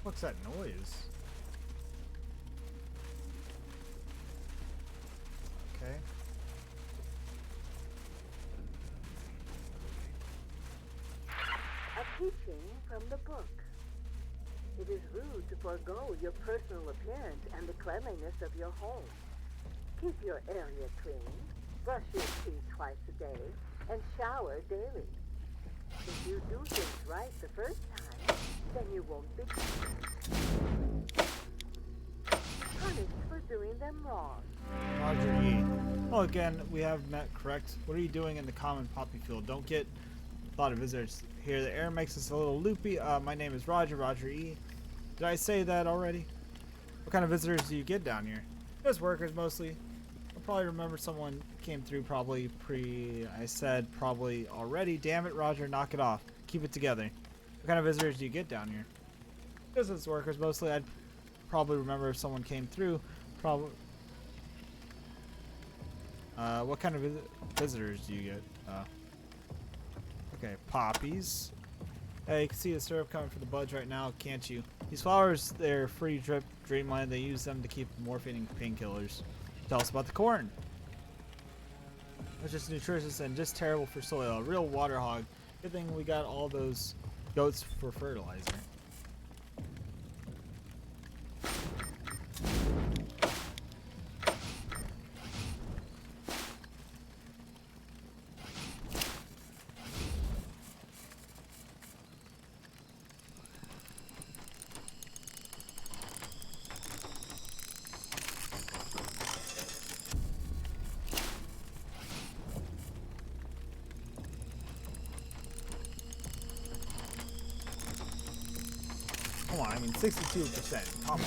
What's that noise? Okay. A teaching from the book. It is rude to forego your personal appearance and the cleanliness of your home. Keep your area clean, brush your teeth twice a day, and shower daily. If you do things right the first time, then you won't be punished for doing them wrong. Roger E. Well, again, we have met correct. What are you doing in the common poppy field? Don't get a lot of visitors here. The air makes us a little loopy. My name is Roger E. Did I say that already? What kind of visitors do you get down here? Just workers mostly. I'll probably remember someone came through probably I said probably already. Damn it, Roger, knock it off. Keep it together. What kind of visitors do you get down here? Business workers mostly. I'd probably remember if someone came through. Probably. What kind of visitors do you get? Okay, poppies. Hey, you can see the syrup coming from the buds right now, can't you? These flowers, they're free drip dreamland. They use them to keep morphine and painkillers. Tell us about the corn. It's just nutritious and just terrible for soil. A real water hog. Good thing we got all those goats for fertilizer. Come on, I mean 62%. Come on.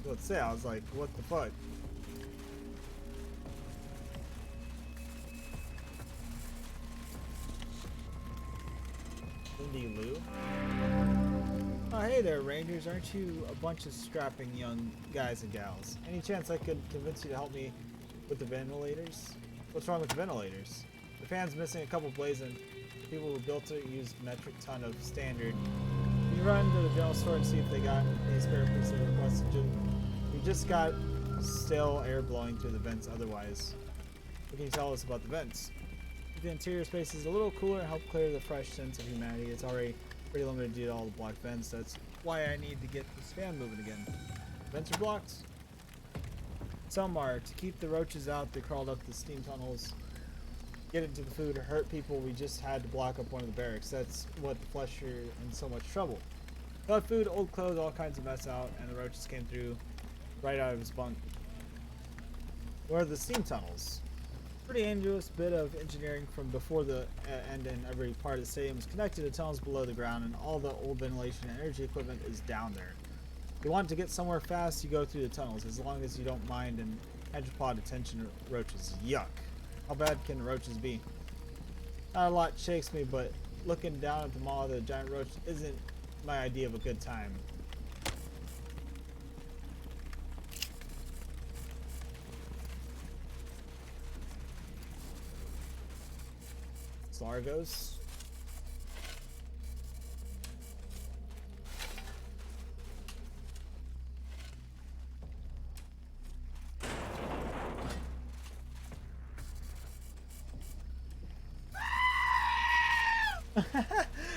Let's say I was like, what the fuck? Cindy Lou. Oh, hey there, Rangers. Aren't you a bunch of strapping young guys and gals? Any chance I could convince you to help me with the ventilators? What's wrong with the ventilators? The fan's missing a couple blades and the people who built it used metric ton of standard. Can you run to the general store and see if they got any spare pieces of requested? We just got stale air blowing through the vents otherwise. What can you tell us about the vents? If the interior space is a little cooler and help clear the fresh sense of humanity. It's already pretty limited due to all the blocked vents. That's why I need to get this fan moving again. Vents are blocked. Some are. To keep the roaches out, they crawled up the steam tunnels. Get into the food or hurt people, we just had to block up one of the barracks. That's what the flesh are in so much trouble. Got food, old clothes, all kinds of mess out, and the roaches came through right out of his bunk. Where are the steam tunnels? Pretty dangerous bit of engineering from before the end, and every part of the stadium is connected to tunnels below the ground, and all the old ventilation and energy equipment is down there. If you want to get somewhere fast, you go through the tunnels, as long as you don't mind an hydropod attention roaches. Yuck. How bad can roaches be? Not a lot shakes me, but looking down at the maw of the giant roach isn't my idea of a good time. Largos.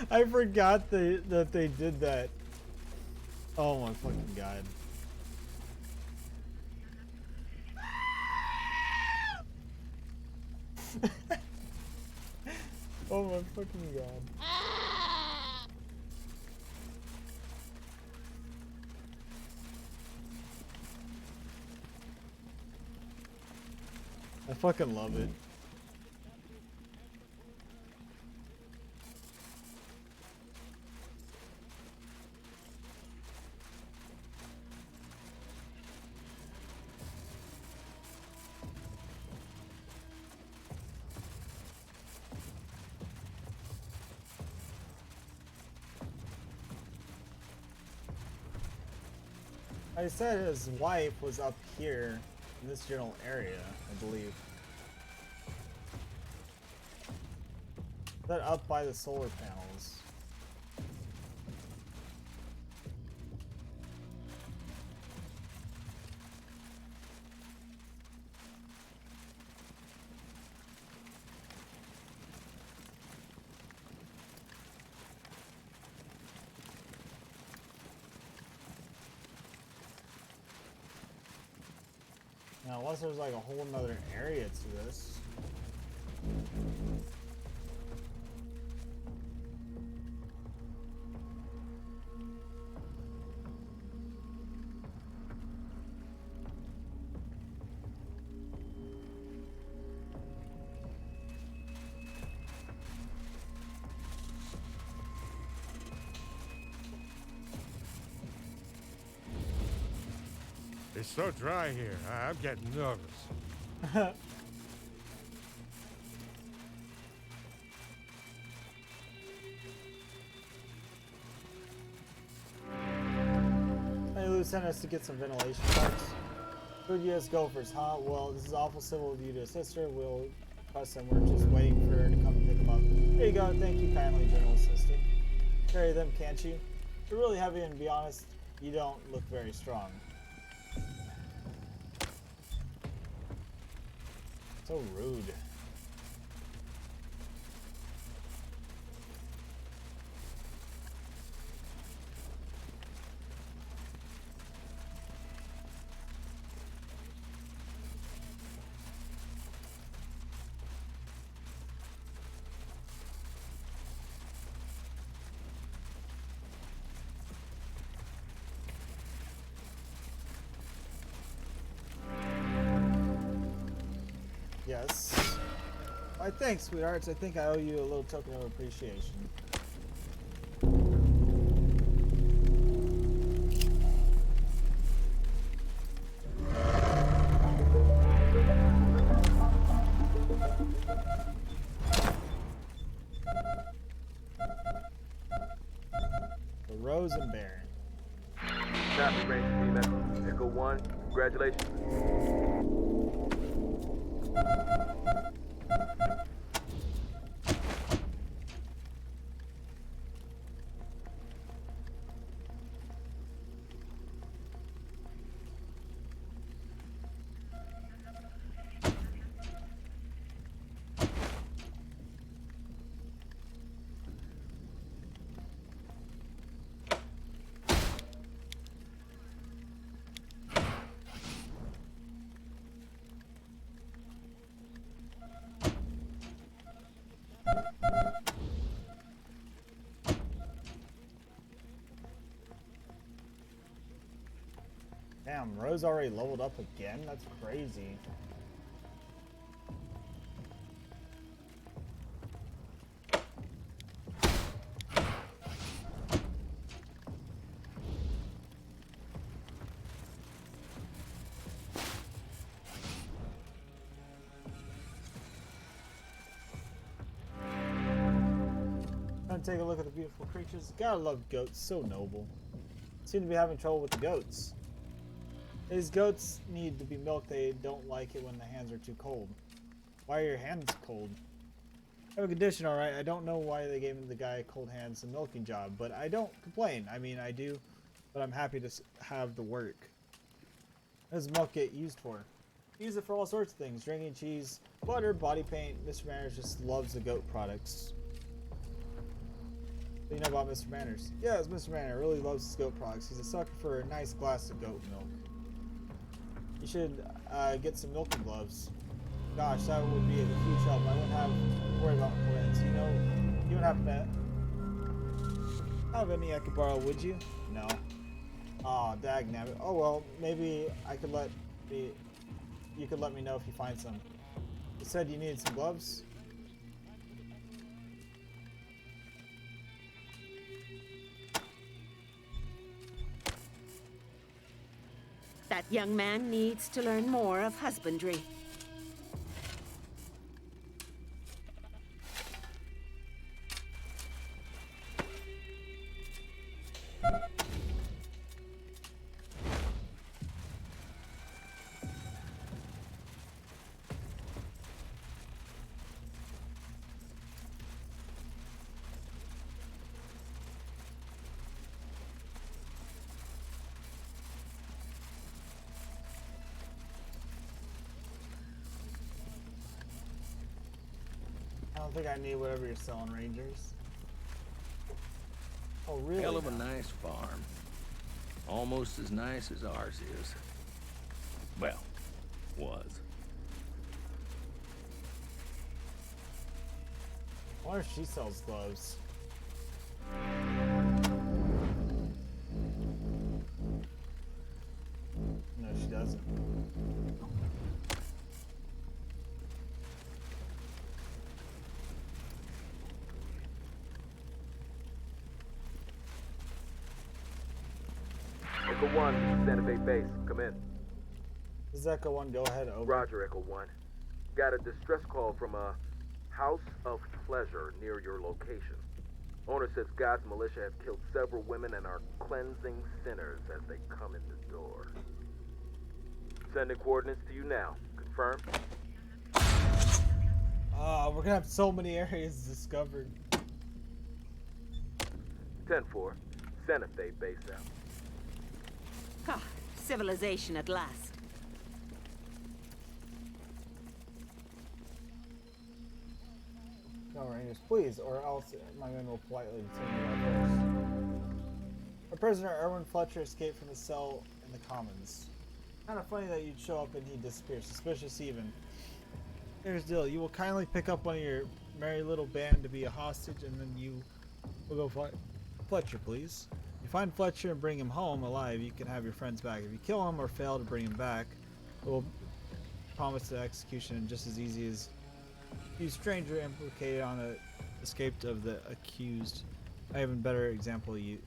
I forgot that they did that. Oh my fucking god. Oh my fucking god. I fucking love it. I said his wife was up here in this general area, I believe. Is that up by the solar panels? Now, unless there's like a whole nother area to this. It's so dry here. I'm getting nervous. Hey, Lou sent us to get some ventilation parts. Good US Gophers, huh? Well, this is awful civil of you to assist her. We'll requests and we're just waiting for her to come pick them up. There you go. Thank you kindly, General Assistant. Carry them, can't you? You're really heavy, and to be honest, you don't look very strong. So rude. Yes. Why, thanks, sweethearts. I think I owe you a little token of appreciation. The Rose and Baron. Copy, Ranger Team Echo. Echo 1, congratulations. Damn, Rose already leveled up again? That's crazy. Time to take a look at the beautiful creatures. Gotta love goats, so noble. Seem to be having trouble with the goats. These goats need to be milked. They don't like it when the hands are too cold. Why are your hands cold? I have a condition, alright. I don't know why they gave the guy cold hands a milking job, but I don't complain. I mean, I do, but I'm happy to have the work. What does milk get used for? Use it for all sorts of things. Drinking cheese, butter, body paint. Mr. Manners just loves the goat products. What do you know about Mr. Manners? Yes, Mr. Manners really loves his goat products. He's a sucker for a nice glass of goat milk. You should get some milking gloves. Gosh, that would be a huge help. I wouldn't have to worry about plans. You know, you wouldn't happen to have any I could borrow, would you? No. Aw, dagnabbit. Oh well, maybe I could you could let me know if you find some. You said you needed some gloves? That young man needs to learn more of husbandry. I don't think I need whatever you're selling, Rangers. Oh, really? Hell of a nice farm. Almost as nice as ours is. Well, was. I wonder if she sells gloves. No, she doesn't. Echo 1, Santa Fe base. Come in. This is Echo 1, go ahead, over. Roger, Echo 1. Got a distress call from a house of pleasure near your location. Owner says God's militia have killed several women and are cleansing sinners as they come in the door. Sending coordinates to you now. Confirm? We're gonna have so many areas discovered. 10-4. Santa Fe base out. Ah, civilization at last. No, Rangers, please, or else my men will politely detain you by force. Our prisoner, Erwin Fletcher, escaped from the cell in the Commons. Kind of funny that you'd show up and he'd disappear. Suspicious even. Here's the deal. You will kindly pick up one of your merry little band to be a hostage, and then you will go find Fletcher, please. If you find Fletcher and bring him home alive, you can have your friends back. If you kill him or fail to bring him back, it will promise the execution just as easy as you stranger implicated on the escaped of the accused. I have a better example you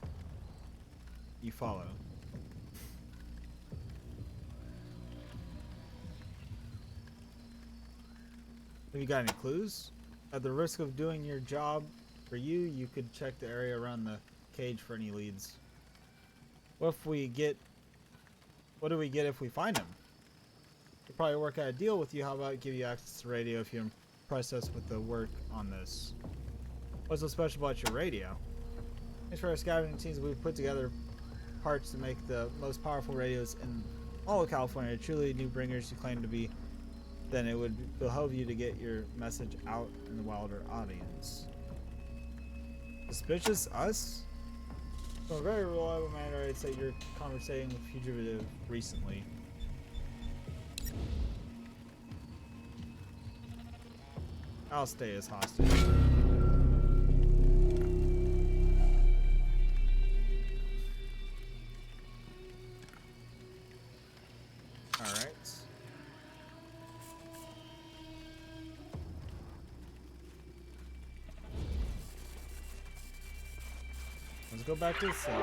follow. Have you got any clues? At the risk of doing your job for you, you could check the area around the cage for any leads. What do we get if we find him? We'll probably work out a deal with you. How about give you access to radio if you impress us with the work on this? What's so special about your radio? Thanks for our scavenging teams. We've put together parts to make the most powerful radios in all of California. Truly new bringers you claim to be. Then it would behoove you to get your message out in the wilder audience. Suspicious? Us? From a very reliable man narrates that you're conversating with fugitive recently. I'll stay as hostage. Alright. Let's go back to the cell.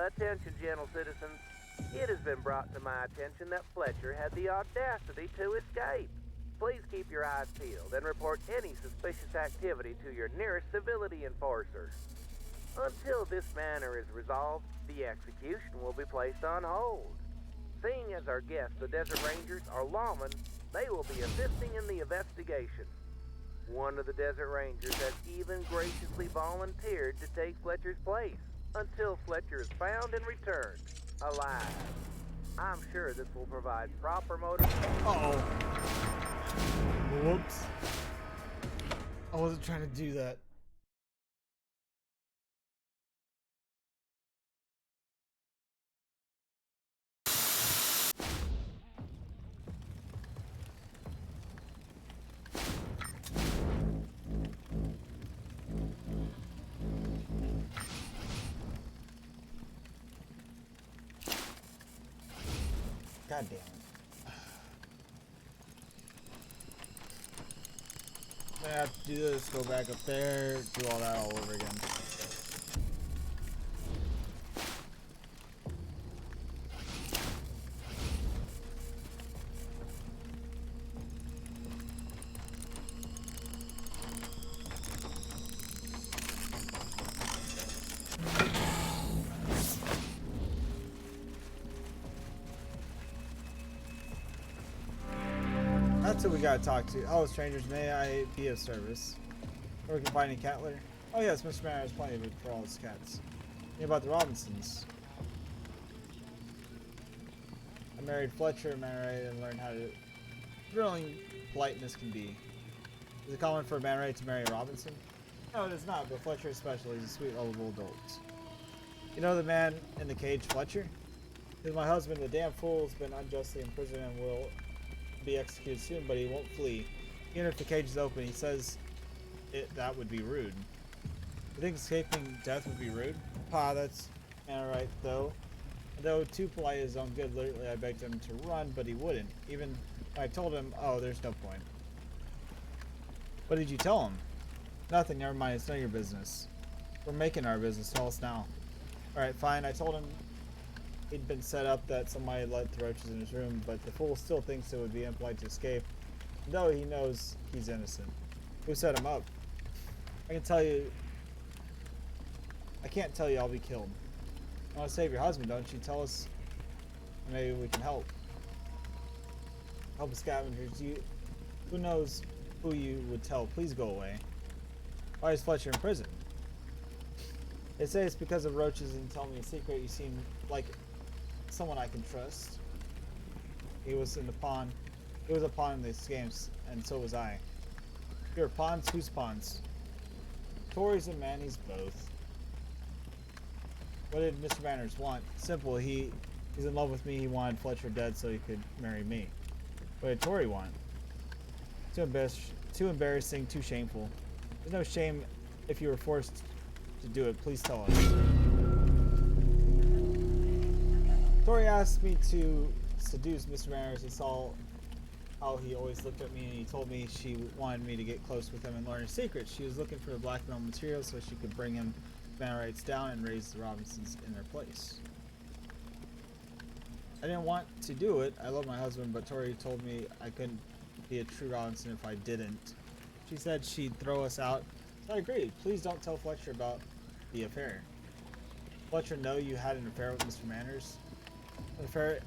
Attention, gentle citizens. It has been brought to my attention that Fletcher had the audacity to escape. Please keep your eyes peeled and report any suspicious activity to your nearest civility enforcer. Until this matter is resolved, the execution will be placed on hold. Seeing as our guests, the Desert Rangers, are lawmen, they will be assisting in the investigation. One of the Desert Rangers has even graciously volunteered to take Fletcher's place until Fletcher is found and returned alive. I'm sure this will provide proper motivation. Uh-oh. Whoops. I wasn't trying to do that. God damn it. I have to do this, go back up there, do all that all over again. That's who we gotta talk to. Oh, strangers, may I be of service? Or we can find a cat litter? Oh yes, Mr. Manor has plenty of it for all his cats. Think about the Robinsons. I married Fletcher and married and learned how to thrilling politeness can be. Is it common for a man to marry a Robinson? No, it is not, but Fletcher especially is a sweet, lovable adult. You know the man in the cage, Fletcher? He's my husband. The damn fool's been unjustly imprisoned and will be executed soon, but he won't flee. Even if the cage is open, he says that would be rude. You think escaping death would be rude? Pa, that's alright though. Though too polite his own good, literally I begged him to run, but he wouldn't. Even when I told him, oh, there's no point. What did you tell him? Nothing, never mind, it's none of your business. We're making our business, tell us now. Alright, fine, I told him he'd been set up that somebody let the roaches in his room, but the fool still thinks it would be impolite to escape, though he knows he's innocent. Who set him up? I can't tell you I'll be killed. I want to save your husband, don't you? Tell us, maybe we can help. help scavengers. Who knows who you would tell? Please go away. Why is Fletcher in prison? They say it's because of roaches and tell me a secret. You seem like someone I can trust. He was in the pawn. He was a pawn in these games, and so was I. You're pawns? Who's pawns? Tories and Manny's both. What did Mr. Manners want? Simple. He's in love with me. He wanted Fletcher dead so he could marry me. What did Tori want? Too embarrassing, too shameful. There's no shame if you were forced to do it. Please tell us. Tori asked me to seduce Mr. Manners. He saw how he always looked at me, and he told me she wanted me to get close with him and learn his secrets. She was looking for the blackmail material so she could bring him Mannerites down and raise the Robinsons in their place. I didn't want to do it. I love my husband, but Tori told me I couldn't be a true Robinson if I didn't. She said she'd throw us out, so I agreed. Please don't tell Fletcher about the affair. Fletcher know you had an affair with Mr. Manners? An affair?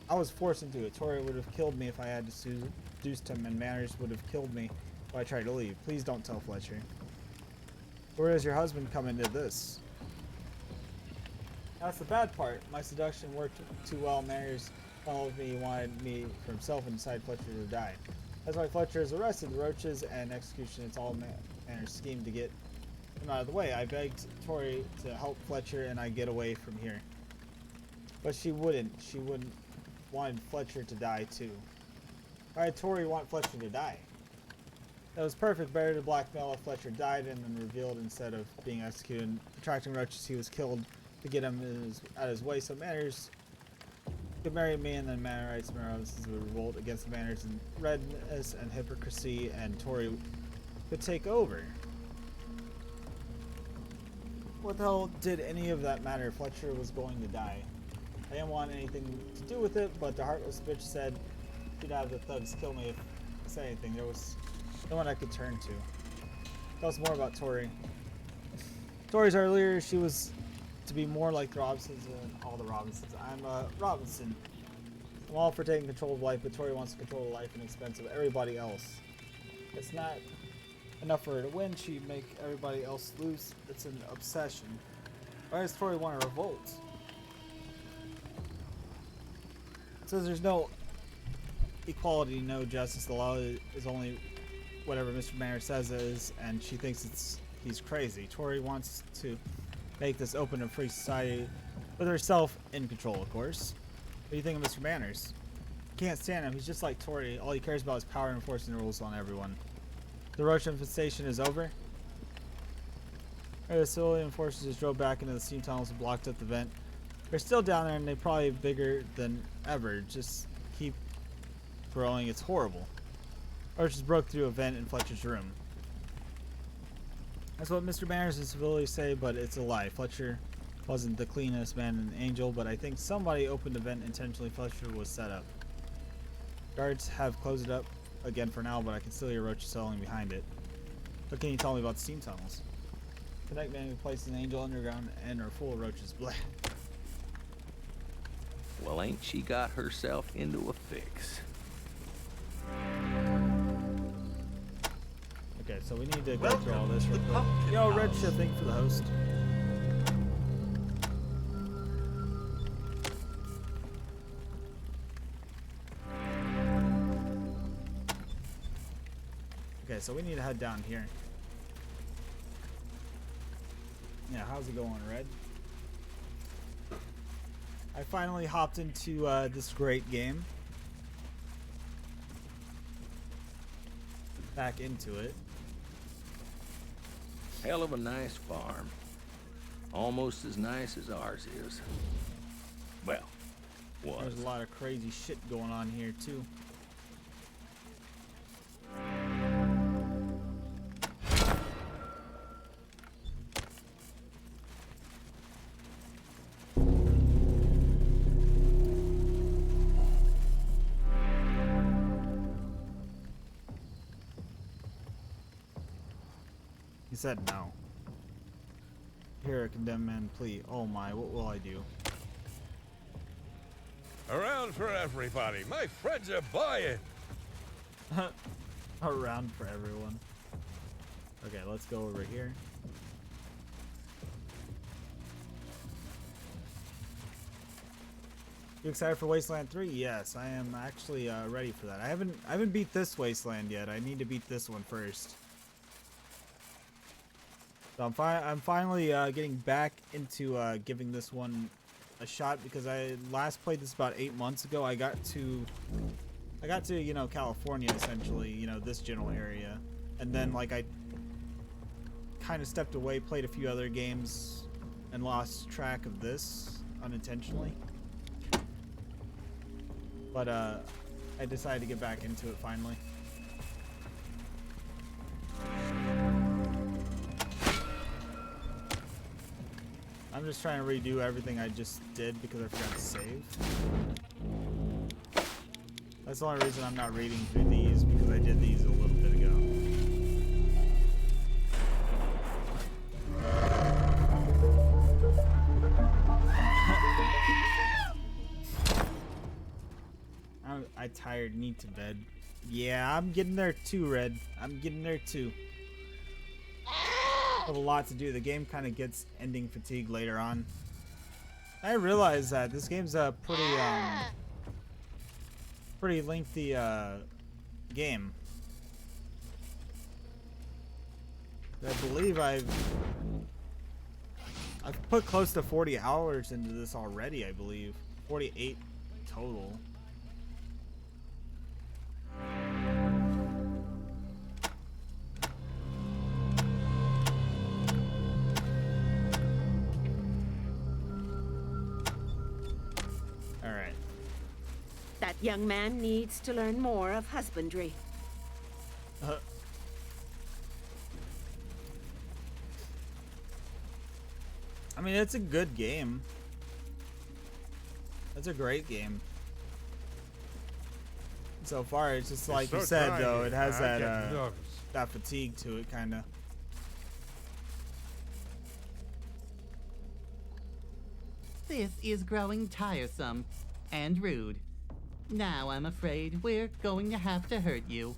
I was forced into it. Tori would have killed me if I had seduced him, and Manners would have killed me if I tried to leave. Please don't tell Fletcher. Where does your husband come into this? That's the bad part. My seduction worked too well. Manners followed me, wanted me for himself, and decided Fletcher would have died. That's why Fletcher is arrested. The roaches and execution, it's all Manners' scheme to get him out of the way. I begged Tori to help Fletcher and I get away from here. But she wouldn't. She wouldn't wanted Fletcher to die too. Why did Tori want Fletcher to die? That was perfect. Better to blackmail if Fletcher died and then revealed instead of being executed. Attracting roaches, he was killed to get him out of his way. So Manners could marry me, and then Mannerites would revolt against the Manners and redness and hypocrisy, and Tori could take over. What the hell did any of that matter? Fletcher was going to die. I didn't want anything to do with it, but the heartless bitch said she'd have the thugs kill me if I said anything. There was no one I could turn to. Tell us more about Tori. Tori's earlier, she was to be more like the Robinsons and all the Robinsons. I'm a Robinson. I'm all for taking control of life, but Tori wants to control the life and expense of everybody else. It's not enough for her to win, she'd make everybody else lose. It's an obsession. Why does Tori want to revolt? It says there's no equality, no justice. The law is only whatever Mr. Manners says it is, and she thinks he's crazy. Tori wants to make this open and free society with herself in control, of course. What do you think of Mr. Manners? Can't stand him. He's just like Tori. All he cares about is power and enforcing the rules on everyone. The roach infestation is over. The civilian forces just drove back into the steam tunnels and blocked up the vent. They're still down there, and they're probably bigger than ever. Just keep growing. It's horrible. Roaches broke through a vent in Fletcher's room. That's what Mr. Manners and civilians say, but it's a lie. Fletcher wasn't the cleanest man in the angel, but I think somebody opened the vent intentionally. Fletcher was set up. Guards have closed it up again for now, but I can still hear roaches settling behind it. What can you tell me about the steam tunnels? Connect many places in the angel underground and are full of roaches. Blah. Well, ain't she got herself into a fix? Okay, so we need to go through all this real quick. Yo, Red Shift, thank you for the host. Okay, so we need to head down here. Yeah, how's it going, Red? I finally hopped into this great game. Back into it. Hell of a nice farm. Almost as nice as ours is. Well, was. There's a lot of crazy shit going on here, too. He said no. Here, a condemned man plea. Oh my, what will I do? Around for everybody. My friends are buying. Around for everyone. Okay, let's go over here. You excited for Wasteland 3? Yes, I am actually ready for that. I haven't beat this Wasteland yet. I need to beat this one first. So I'm finally getting back into giving this one a shot because I last played this about 8 months ago. I got to you know, California essentially, you know, this general area, and then like I kind of stepped away, played a few other games, and lost track of this unintentionally. But I decided to get back into it finally. I'm just trying to redo everything I just did because I forgot to save. That's the only reason I'm not reading through these, because I did these a little bit ago. I tired, need to bed. Yeah, I'm getting there too, Red. I'm getting there too. I have a lot to do. The game kind of gets ending fatigue later on. I realize that this game's a pretty lengthy game. I believe I've put close to 40 hours into this already, I believe. 48 total. Alright. That young man needs to learn more of husbandry. I mean, it's a good game. It's a great game. So far, it's just like you said, though. It has that fatigue to it, kind of. This is growing tiresome and rude. Now I'm afraid we're going to have to hurt you.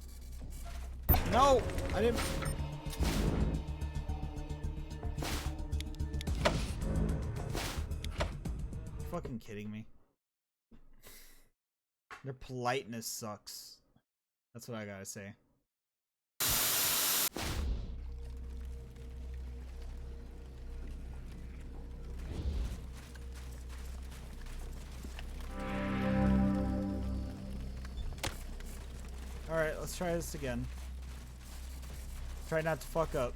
No! I didn't... You're fucking kidding me. Their politeness sucks. That's what I gotta say. Alright, let's try this again. Try not to fuck up.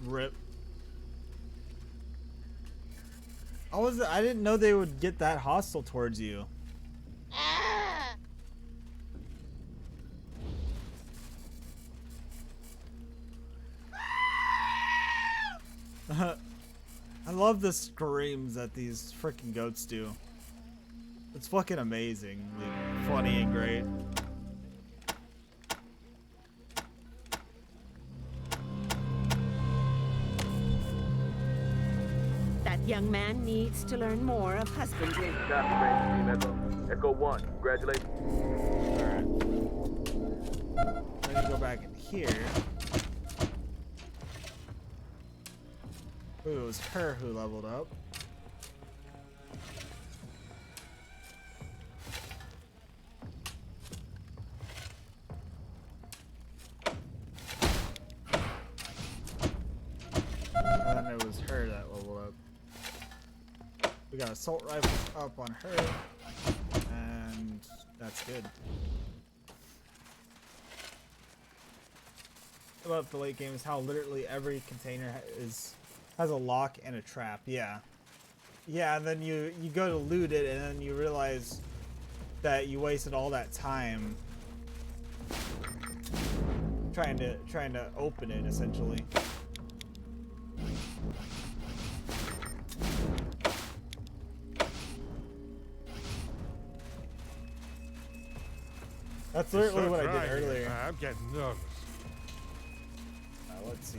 Rip. I didn't know they would get that hostile towards you. I love the screams that these freaking goats do. It's fucking amazing. Funny and great. That young man needs to learn more of husbandry. Copy, Ranger Team Echo. Echo 1, congratulations. Alright. Let me go back in here. Ooh, it was her who leveled up. And then it was her that leveled up. We got assault rifles up on her, and that's good. About the late game is how literally every container has a lock and a trap. Yeah, and then you go to loot it, and then you realize that you wasted all that time trying to open it, essentially. That's literally what I did earlier. I'm getting nervous. Let's see.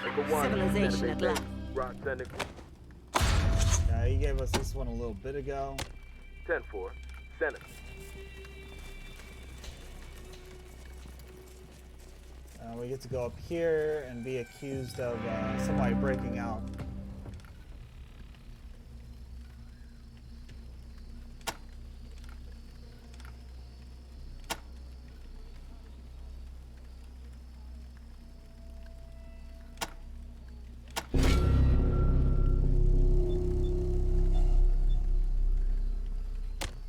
Echo 1, Civilization sending at base. last. Rock sending. Yeah, he gave us this one a little bit ago. 10-4, sending. We get to go up here and be accused of somebody breaking out.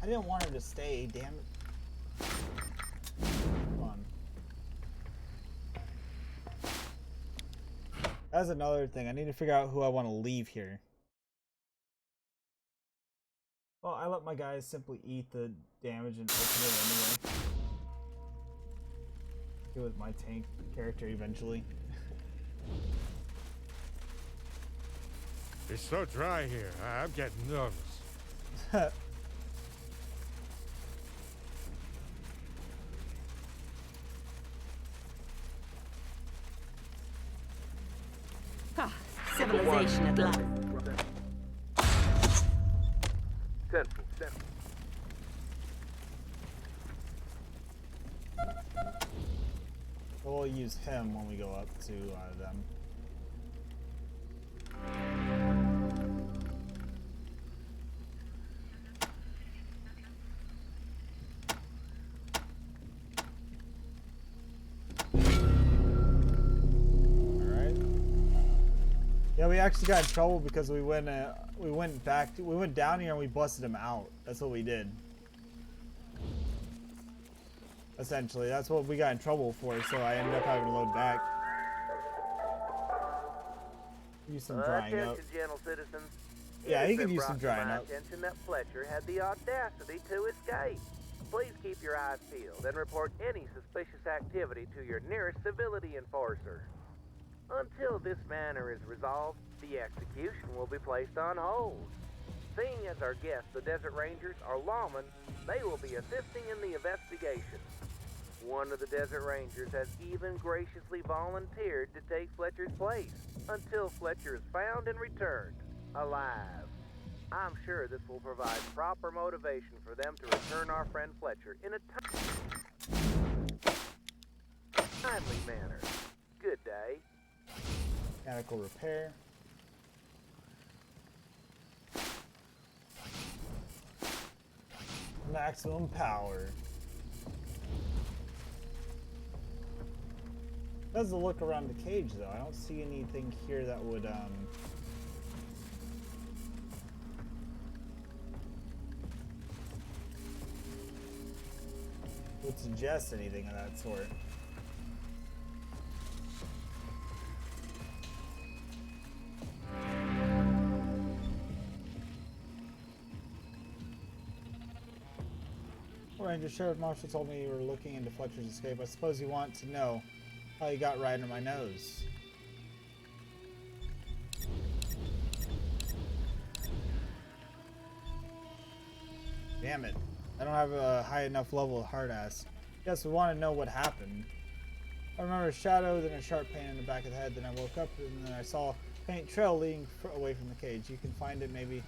I didn't want her to stay, damn it. Come on. That's another thing. I need to figure out who I want to leave here. Well, I let my guys simply eat the damage and open it anyway. Get with my tank character eventually. It's so dry here. I'm getting nervous. Ah, civilization at last. 10-4, sending. We'll use him when we go up to them. Yeah, we actually got in trouble because we went down here and we busted him out. That's what we did. Essentially, that's what we got in trouble for. So I ended up having to load back. Use some drying up. Attention, gentle citizens. Yeah, It he has could been use some brought to drying my up. attention that Fletcher had the audacity to escape. Please keep your eyes peeled and report any suspicious activity to your nearest civility enforcer. Until this matter is resolved, the execution will be placed on hold. Seeing as our guests, the Desert Rangers, are lawmen, they will be assisting in the investigation. One of the Desert Rangers has even graciously volunteered to take Fletcher's place until Fletcher is found and returned, alive. I'm sure this will provide proper motivation for them to return our friend Fletcher in a timely manner. Good day. Mechanical repair. Maximum power. Does a look around the cage though. I don't see anything here that would suggest anything of that sort. Ranger, Sheriff Marshall told me you were looking into Fletcher's escape. I suppose you want to know how you got right under my nose. Damn it. I don't have a high enough level of hard ass. Yes, we want to know what happened. I remember a shadow, then a sharp pain in the back of the head, then I woke up and then I saw a faint trail leading away from the cage. You can find it, maybe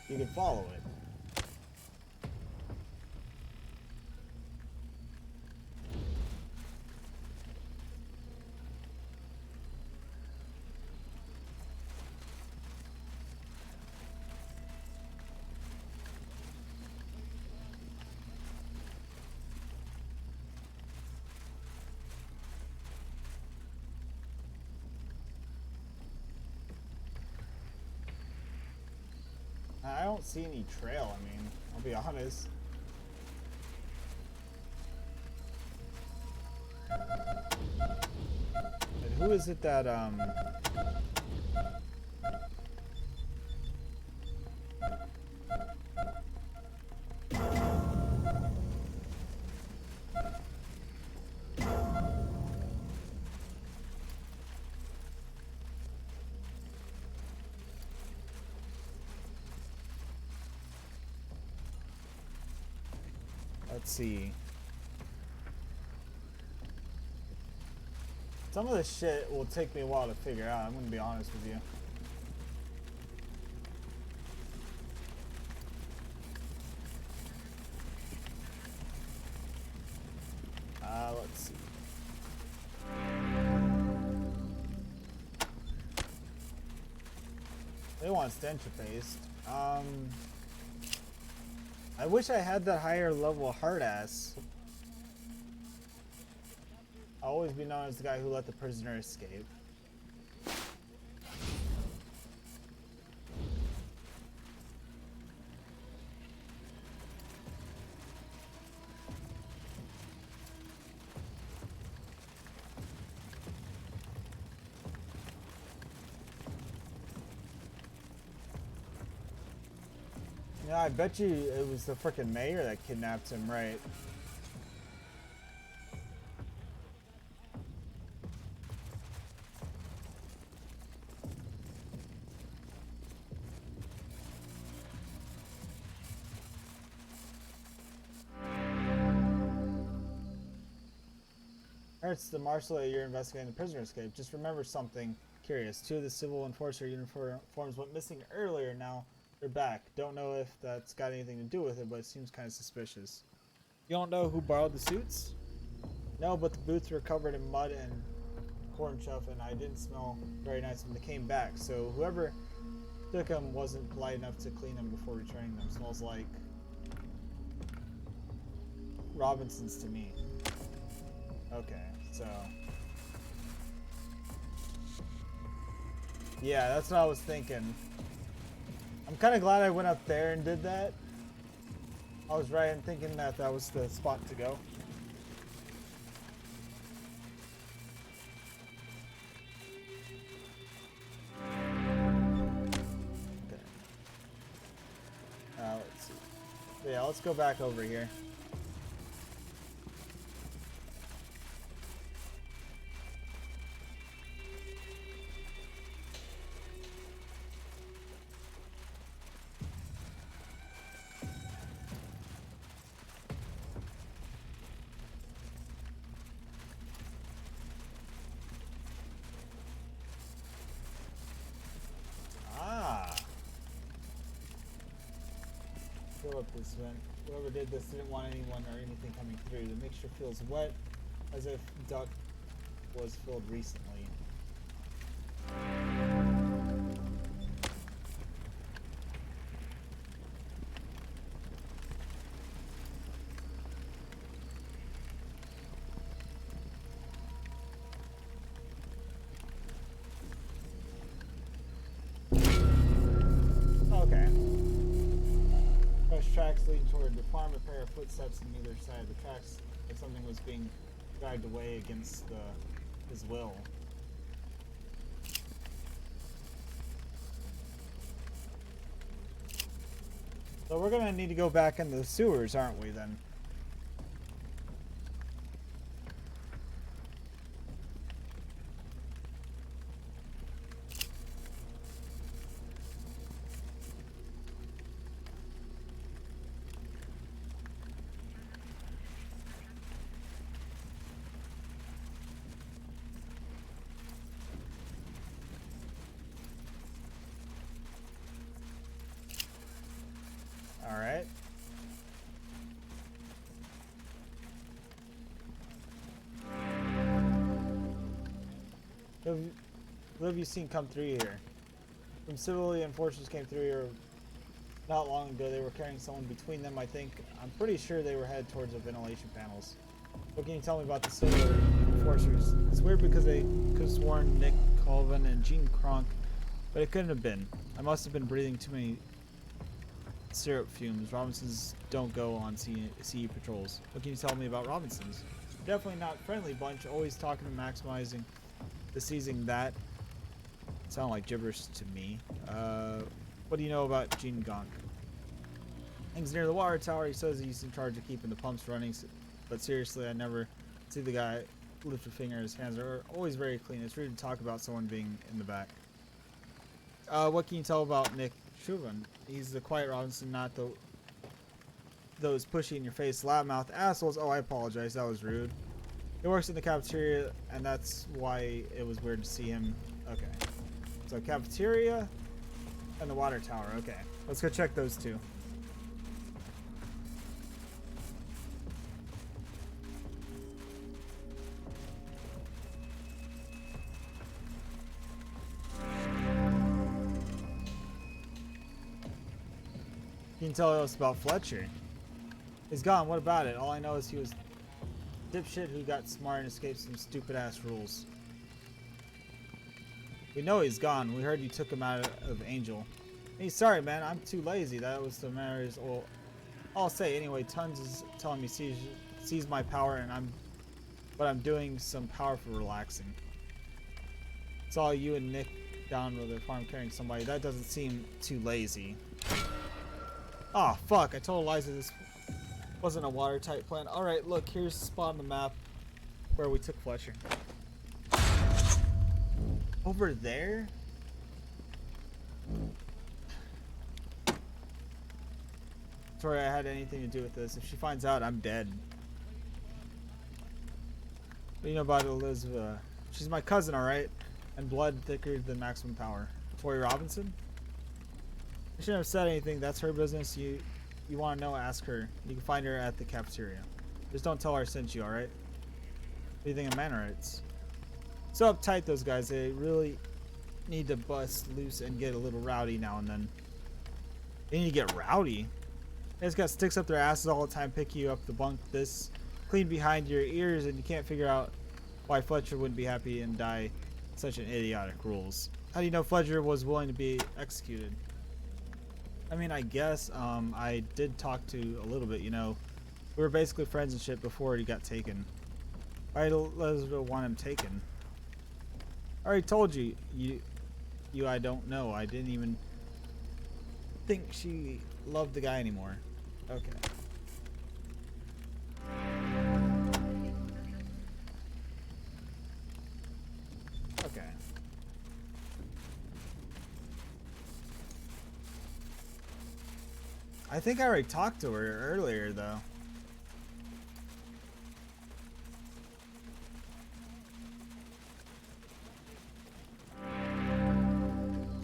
you can follow it. I don't see any trail, I mean, I'll be honest. And who is it that, let's see. Some of this shit will take me a while to figure out. I'm gonna be honest with you. Let's see. They want stencher paste. I wish I had that higher level hard ass. I'll always be known as the guy who let the prisoner escape. Yeah, I bet you it was the frickin' mayor that kidnapped him, right? It's the marshal that you're investigating the prisoner escape. Just remember something curious. 2 of the civil enforcer uniforms went missing earlier. Now they're back. Don't know if that's got anything to do with it, but it seems kind of suspicious. You don't know who borrowed the suits? No, but the boots were covered in mud and corn chuff, and I didn't smell very nice when they came back. So whoever took them wasn't polite enough to clean them before returning them. Smells like Robinson's to me. Okay, so yeah, that's what I was thinking. I'm kind of glad I went up there and did that. I was right in thinking that that was the spot to go. Okay. Let's see. So yeah, let's go back over here. Fill up this vent. Whoever did this didn't want anyone or anything coming through. The mixture feels wet, as if duct was filled recently. Okay. Fresh tracks leading toward the farm. A pair of footsteps on either side of the tracks, like something was being dragged away against his will. So we're gonna need to go back in the sewers, aren't we, then? Alright. Who have you seen come through here? Some civilian enforcers came through here not long ago. They were carrying someone between them, I think. I'm pretty sure they were headed towards the ventilation panels. What can you tell me about the civilian enforcers? It's weird because they could have sworn Nick Colvin and Gene Kronk, but it couldn't have been. I must have been breathing too many syrup fumes. Robinsons don't go on CE patrols. What can you tell me about Robinsons? Definitely not friendly bunch, always talking and maximizing the seizing that. Sound like gibberish to me. What do you know about Gene Gonk? Things near the water tower. He says he's in charge of keeping the pumps running, but seriously, I never see the guy lift a finger. His hands are always very clean. It's rude to talk about someone being in the back. What can you tell about Nick Chauvin? He's the quiet Robinson, not those pushy in your face, loudmouth assholes. Oh, I apologize. That was rude. He works in the cafeteria, and that's why it was weird to see him. Okay. So cafeteria and the water tower. Okay. Let's go check those two. You can tell us about Fletcher. He's gone. What about it? All I know is he was a dipshit who got smart and escaped some stupid ass rules. We know he's gone. We heard you took him out of Angel. Hey, sorry, man. I'm too lazy. That was the matters. Well, I'll say anyway. Tons is telling me sees my power, and I'm doing some powerful relaxing. It's all you and Nick down with the farm carrying somebody. That doesn't seem too lazy. Oh, fuck. I told Eliza this wasn't a watertight plan. Alright, look. Here's a spot on the map where we took Fletcher. Over there? Sorry I had anything to do with this. If she finds out, I'm dead. What do you know about Elizabeth? She's my cousin, alright? And blood thicker than maximum power. Tori Robinson? I shouldn't have said anything. That's her business. You want to know, ask her. You can find her at the cafeteria. Just don't tell her I sent you, alright? What do you think of Manorites? So uptight, those guys. They really need to bust loose and get a little rowdy now and then. They need to get rowdy? They just got sticks up their asses all the time, picking you up the bunk this clean behind your ears, and you can't figure out why Fletcher wouldn't be happy and die such an idiotic rules. How do you know Fletcher was willing to be executed? I mean, I guess I did talk to a little bit, you know. We were basically friends and shit before he got taken. Why did Elizabeth want him taken? I already told you, I don't know. I didn't even think she loved the guy anymore. Okay. Okay. I think I already talked to her earlier, though.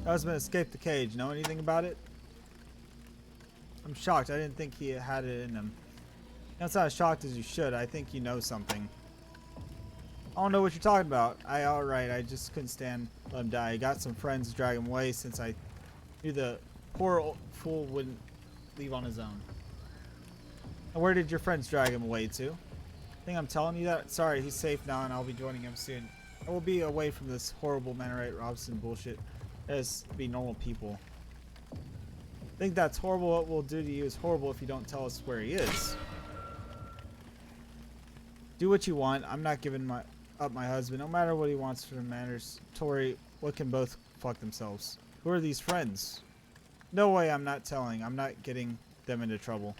Husband escaped the cage. Know anything about it? I'm shocked. I didn't think he had it in him. That's not as shocked as you should. I think you know something. I don't know what you're talking about. Alright, I just couldn't stand let him die. I got some friends to drag him away since I knew the poor old fool wouldn't leave on his own. And where did your friends drag him away to? Think I'm telling you that? Sorry, he's safe now and I'll be joining him soon. I will be away from this horrible Manorite Robinson bullshit. As be normal people. Think that's horrible. What we'll do to you is horrible if you don't tell us where he is. Do what you want. I'm not giving up my husband. No matter what he wants for the manners. Tori, what can both fuck themselves? Who are these friends? No way. I'm not telling. I'm not getting them into trouble.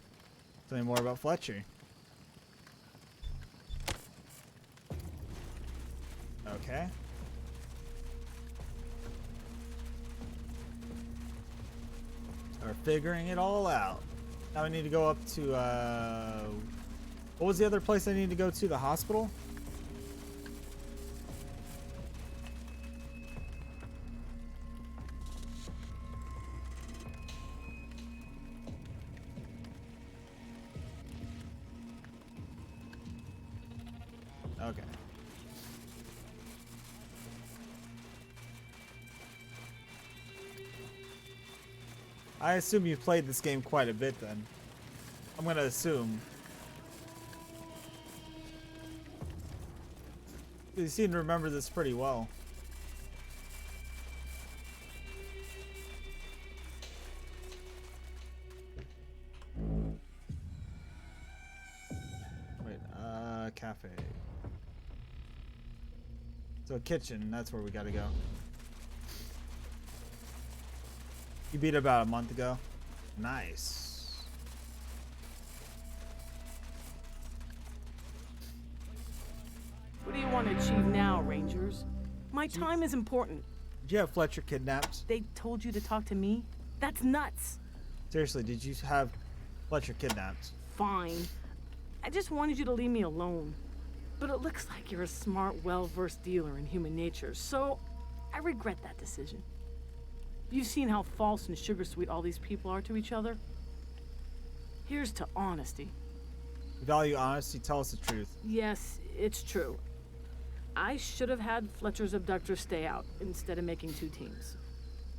Tell me more about Fletcher. Okay. We're figuring it all out. Now we need to go up to, what was the other place I need to go to? The hospital? Okay. I assume you've played this game quite a bit then. I'm gonna assume. You seem to remember this pretty well. Wait, cafe. So kitchen, that's where we gotta go. You beat it about a month ago. Nice. What do you want to achieve now, Rangers? My time is important. Did you have Fletcher kidnapped? They told you to talk to me? That's nuts. Seriously, did you have Fletcher kidnapped? Fine. I just wanted you to leave me alone. But it looks like you're a smart, well-versed dealer in human nature, so I regret that decision. You've seen how false and sugar-sweet all these people are to each other. Here's to honesty. We value honesty. Tell us the truth. Yes, it's true. I should have had Fletcher's abductor stay out instead of making 2 teams.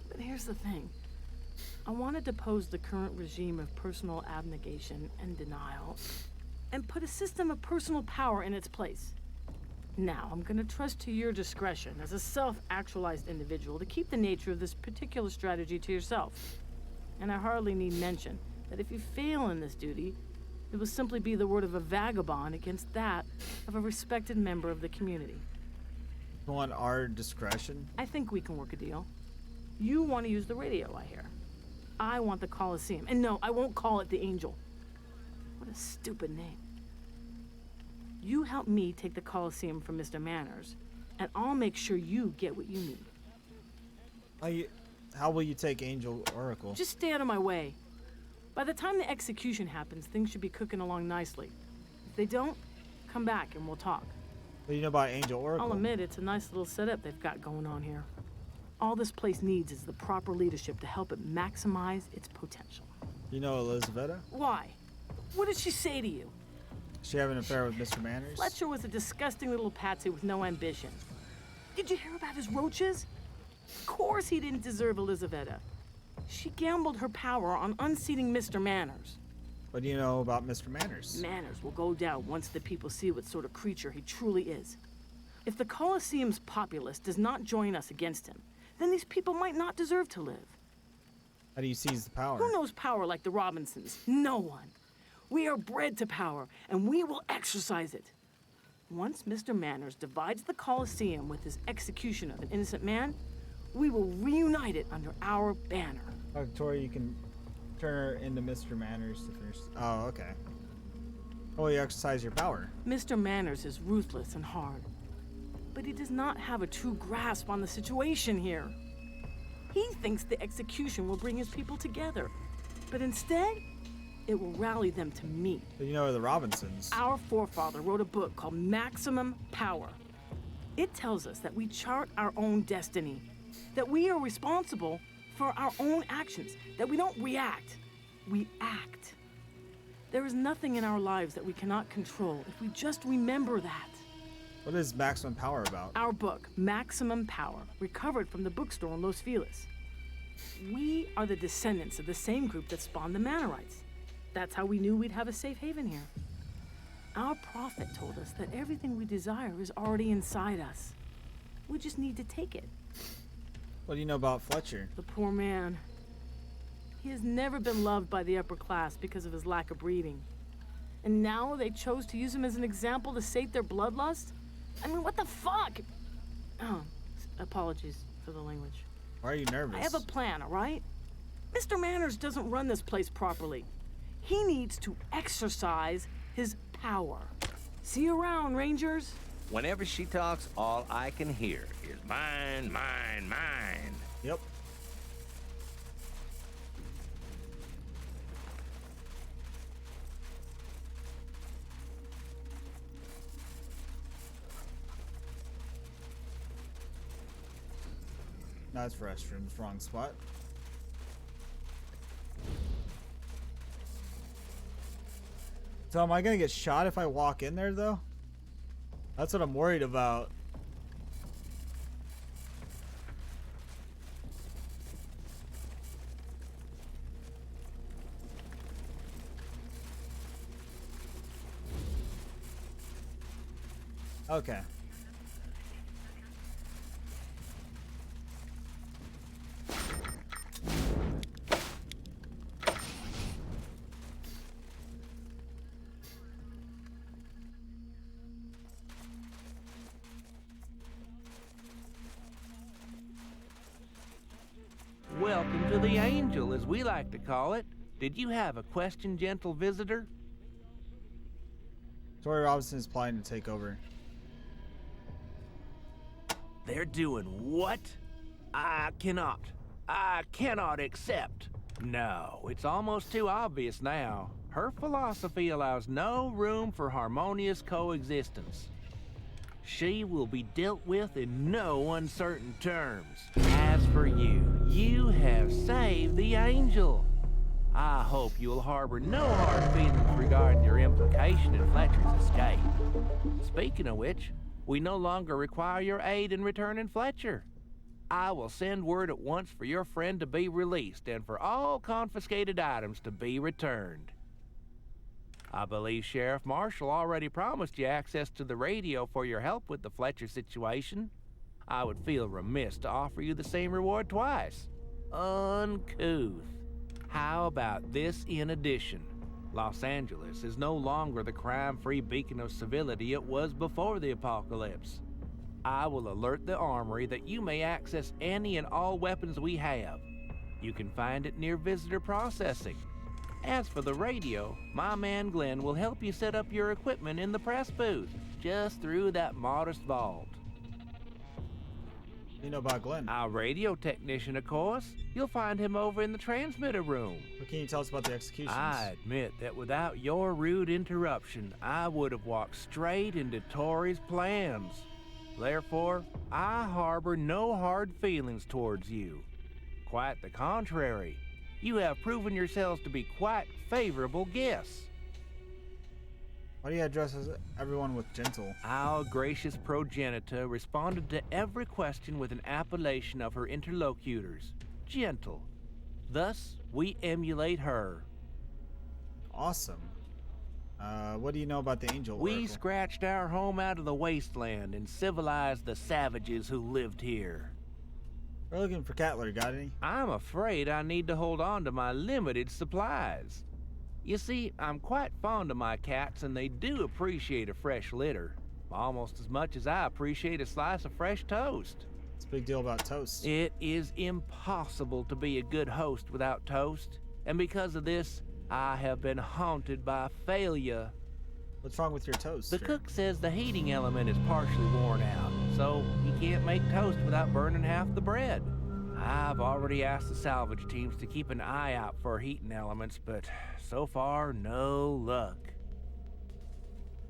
But here's the thing. I want to depose the current regime of personal abnegation and denial and put a system of personal power in its place. Now, I'm going to trust to your discretion as a self-actualized individual to keep the nature of this particular strategy to yourself. And I hardly need mention that if you fail in this duty, it will simply be the word of a vagabond against that of a respected member of the community. You want our discretion? I think we can work a deal. You want to use the radio, I hear. I want the Coliseum. And no, I won't call it the Angel. What a stupid name. You help me take the Coliseum from Mr. Manners, and I'll make sure you get what you need. How will you take Angel Oracle? Just stay out of my way. By the time the execution happens, things should be cooking along nicely. If they don't, come back and we'll talk. What do you know about Angel Oracle? I'll admit it's a nice little setup they've got going on here. All this place needs is the proper leadership to help it maximize its potential. You know Elizabetta? Why? What did she say to you? She have an affair with Mr. Manners? Fletcher was a disgusting little patsy with no ambition. Did you hear about his roaches? Of course he didn't deserve Elizabetta. She gambled her power on unseating Mr. Manners. What do you know about Mr. Manners? Manners will go down once the people see what sort of creature he truly is. If the Coliseum's populace does not join us against him, then these people might not deserve to live. How do you seize the power? Who knows power like the Robinsons? No one. We are bred to power, and we will exercise it. Once Mr. Manners divides the Coliseum with his execution of an innocent man, we will reunite it under our banner. Victoria, you can turn her into Mr. Manners first. Oh, okay. Oh, you exercise your power. Mr. Manners is ruthless and hard, but he does not have a true grasp on the situation here. He thinks the execution will bring his people together, but instead, it will rally them to me. But you know the Robinsons. Our forefather wrote a book called Maximum Power. It tells us that we chart our own destiny, that we are responsible for our own actions, that we don't react, we act. There is nothing in our lives that we cannot control if we just remember that. What is Maximum Power about? Our book, Maximum Power, recovered from the bookstore in Los Feliz. We are the descendants of the same group that spawned the Mannerites. That's how we knew we'd have a safe haven here. Our prophet told us that everything we desire is already inside us. We just need to take it. What do you know about Fletcher? The poor man. He has never been loved by the upper class because of his lack of breeding. And now they chose to use him as an example to sate their bloodlust? I mean, what the fuck? Oh, apologies for the language. Why are you nervous? I have a plan, all right? Mr. Manners doesn't run this place properly. He needs to exercise his power. See you around, Rangers. Whenever she talks, all I can hear is mine, mine, mine. Yep. That's restrooms, wrong spot. So am I gonna get shot if I walk in there though? That's what I'm worried about. Okay. Welcome to the Angel, as we like to call it. Did you have a question, gentle visitor? Tori Robinson is planning to take over. They're doing what? I cannot accept. No, it's almost too obvious now. Her philosophy allows no room for harmonious coexistence. She will be dealt with in no uncertain terms. As for you, you have saved the Angel. I hope you'll harbor no hard feelings regarding your implication in Fletcher's escape. Speaking of which, we no longer require your aid in returning Fletcher. I will send word at once for your friend to be released and for all confiscated items to be returned. I believe Sheriff Marshall already promised you access to the radio for your help with the Fletcher situation. I would feel remiss to offer you the same reward twice. Uncouth. How about this in addition? Los Angeles is no longer the crime-free beacon of civility it was before the apocalypse. I will alert the armory that you may access any and all weapons we have. You can find it near visitor processing. As for the radio, my man Glenn will help you set up your equipment in the press booth, just through that modest vault. You know about Glenn? Our radio technician, of course. You'll find him over in the transmitter room. What can you tell us about the executions? I admit that without your rude interruption, I would have walked straight into Tori's plans. Therefore, I harbor no hard feelings towards you. Quite the contrary. You have proven yourselves to be quite favorable guests. Why do you address everyone with gentle? Our gracious progenitor responded to every question with an appellation of her interlocutors, gentle. Thus, we emulate her. Awesome. What do you know about the Angel We Oracle? scratched our home out of the Wasteland and civilized the savages who lived here. We're looking for Cattler. Got any? I'm afraid I need to hold on to my limited supplies. You see, I'm quite fond of my cats, and they do appreciate a fresh litter, almost as much as I appreciate a slice of fresh toast. What's the big deal about toast? It is impossible to be a good host without toast, and because of this, I have been haunted by failure. What's wrong with your toast? The cook says the heating element is partially worn out, so you can't make toast without burning half the bread. I've already asked the salvage teams to keep an eye out for heating elements, but so far, no luck.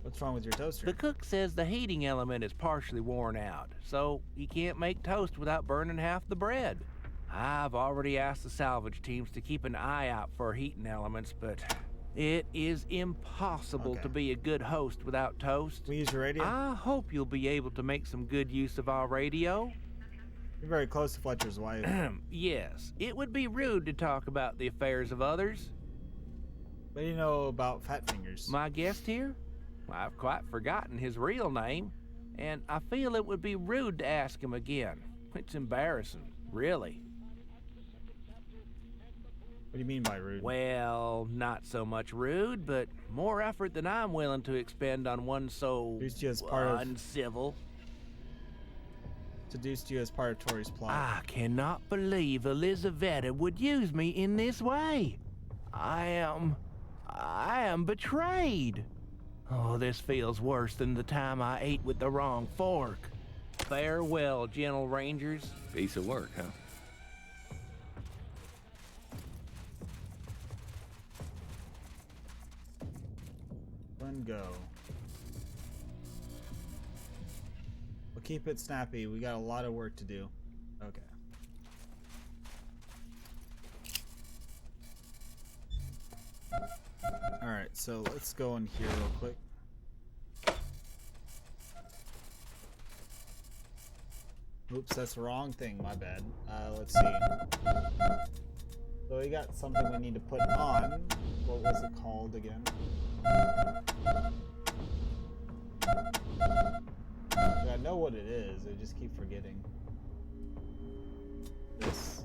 What's wrong with your toaster? The cook says the heating element is partially worn out, so you can't make toast without burning half the bread. I've already asked the salvage teams to keep an eye out for heating elements, but it is impossible to be a good host without toast. We use your radio? I hope you'll be able to make some good use of our radio. You're very close to Fletcher's wife. Yes, it would be rude to talk about the affairs of others. What do you know about Fat Fingers? My guest here? I've quite forgotten his real name, and I feel it would be rude to ask him again. It's embarrassing, really. What do you mean by rude? Well, not so much rude, but more effort than I'm willing to expend on one so uncivil. Seduced you as part of Tori's plot. I cannot believe Elizaveta would use me in this way. I am betrayed. Oh, this feels worse than the time I ate with the wrong fork. Farewell, gentle rangers. Piece of work, huh? One go. We'll keep it snappy. We got a lot of work to do. Okay. Alright, so let's go in here real quick. Oops, that's the wrong thing, my bad. Let's see. So we got something we need to put on. What was it called again? I know what it is, I just keep forgetting. This.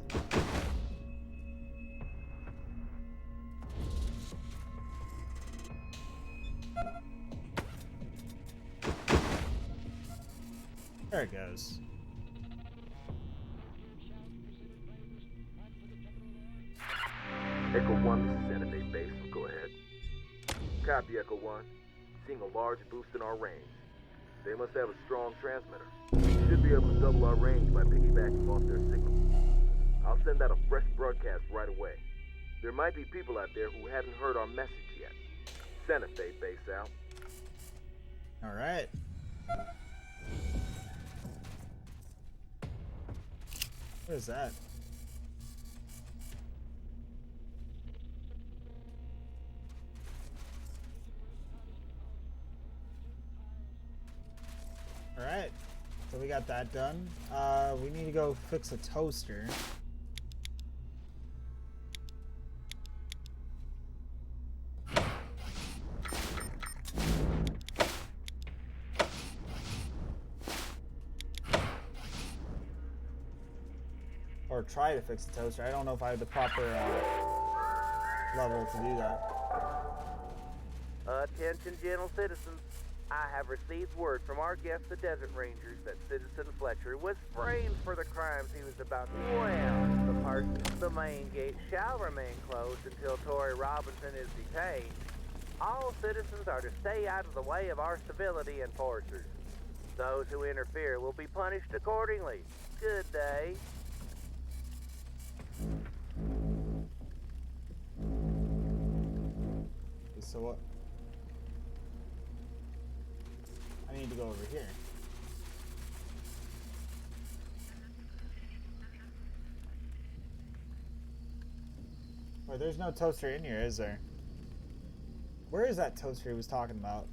There it goes. Echo 1, this is Enemy Base. Go ahead. Copy, Echo 1. Seeing a large boost in our range. They must have a strong transmitter. We should be able to double our range by piggybacking off their signal. I'll send out a fresh broadcast right away. There might be people out there who haven't heard our message yet. Santa Fe Base out. Alright. What is that? Alright. So we got that done. We need to go fix a toaster. Or try to fix the toaster. I don't know if I have the proper level to do that. Attention, gentle citizens. I have received word from our guest, the Desert Rangers, that Citizen Fletcher was framed for the crimes he was about to. Well, the person to the main gate shall remain closed until Torrey Robinson is detained. All citizens are to stay out of the way of our civility enforcers. Those who interfere will be punished accordingly. Good day. So what? I need to go over here. Wait, there's no toaster in here, is there? Where is that toaster he was talking about?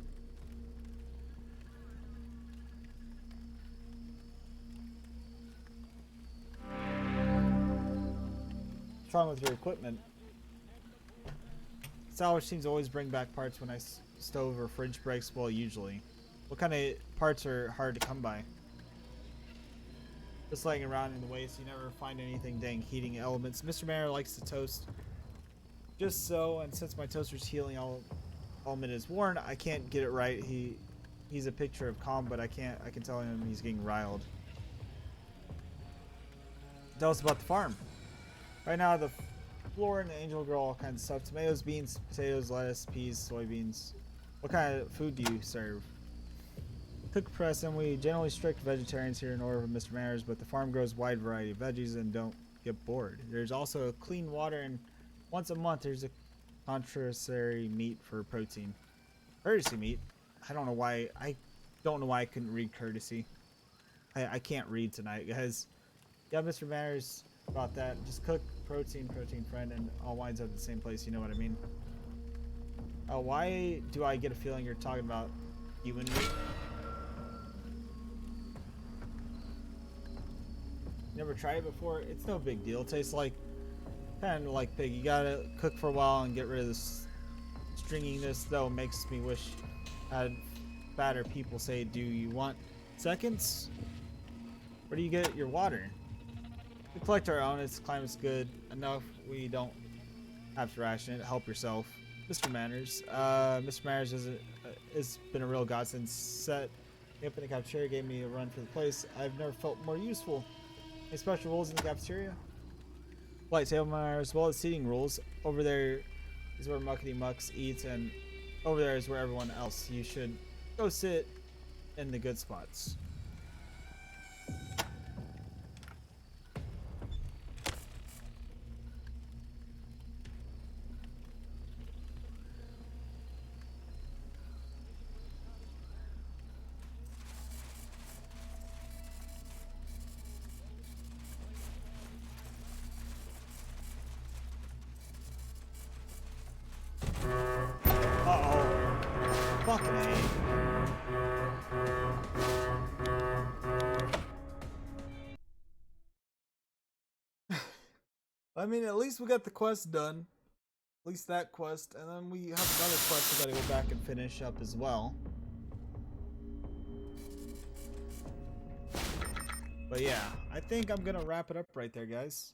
What's wrong with your equipment? Salvage seems to always bring back parts when stove or fridge breaks. Well, usually. What kind of parts are hard to come by? Just laying around in the waste, you never find anything. Dang heating elements. Mr. Manor likes to toast. Just so, and since my toaster's healing element is worn, I can't get it right. He's a picture of calm, but I can tell him he's getting riled. Tell us about the farm. Right now, the floor and the angel grow all kinds of stuff. Tomatoes, beans, potatoes, lettuce, peas, soybeans. What kind of food do you serve? Cook press, and we generally strict vegetarians here in order of Mr. Manners, but the farm grows a wide variety of veggies and don't get bored. There's also clean water, and once a month there's a contrary meat for protein. Courtesy meat? I don't know why I couldn't read courtesy. I can't read tonight, guys. Yeah, Mr. Manners about that. Just cook protein, friend, and all winds up at the same place, you know what I mean? Why do I get a feeling you're talking about human meat? Never tried it before? It's no big deal. It tastes like kind of like pig. You gotta cook for a while and get rid of this stringiness, though. Makes me wish I had fatter people say, do you want seconds? Where do you get your water? We collect our own. Its climate's good enough. We don't have to ration it. Help yourself. Mr. Manners. Mr. Manners has been a real godsend. Set me up in the cafeteria, gave me a run for the place. I've never felt more useful. Any special rules in the cafeteria? Light table manner as well as seating rules. Over there is where Muckety Mucks eats, and over there is where everyone else. You should go sit in the good spots. Fucking A. I mean, at least we got the quest done. At least that quest. And then we have another quest we gotta go back and finish up as well. But yeah, I think I'm gonna wrap it up right there, guys.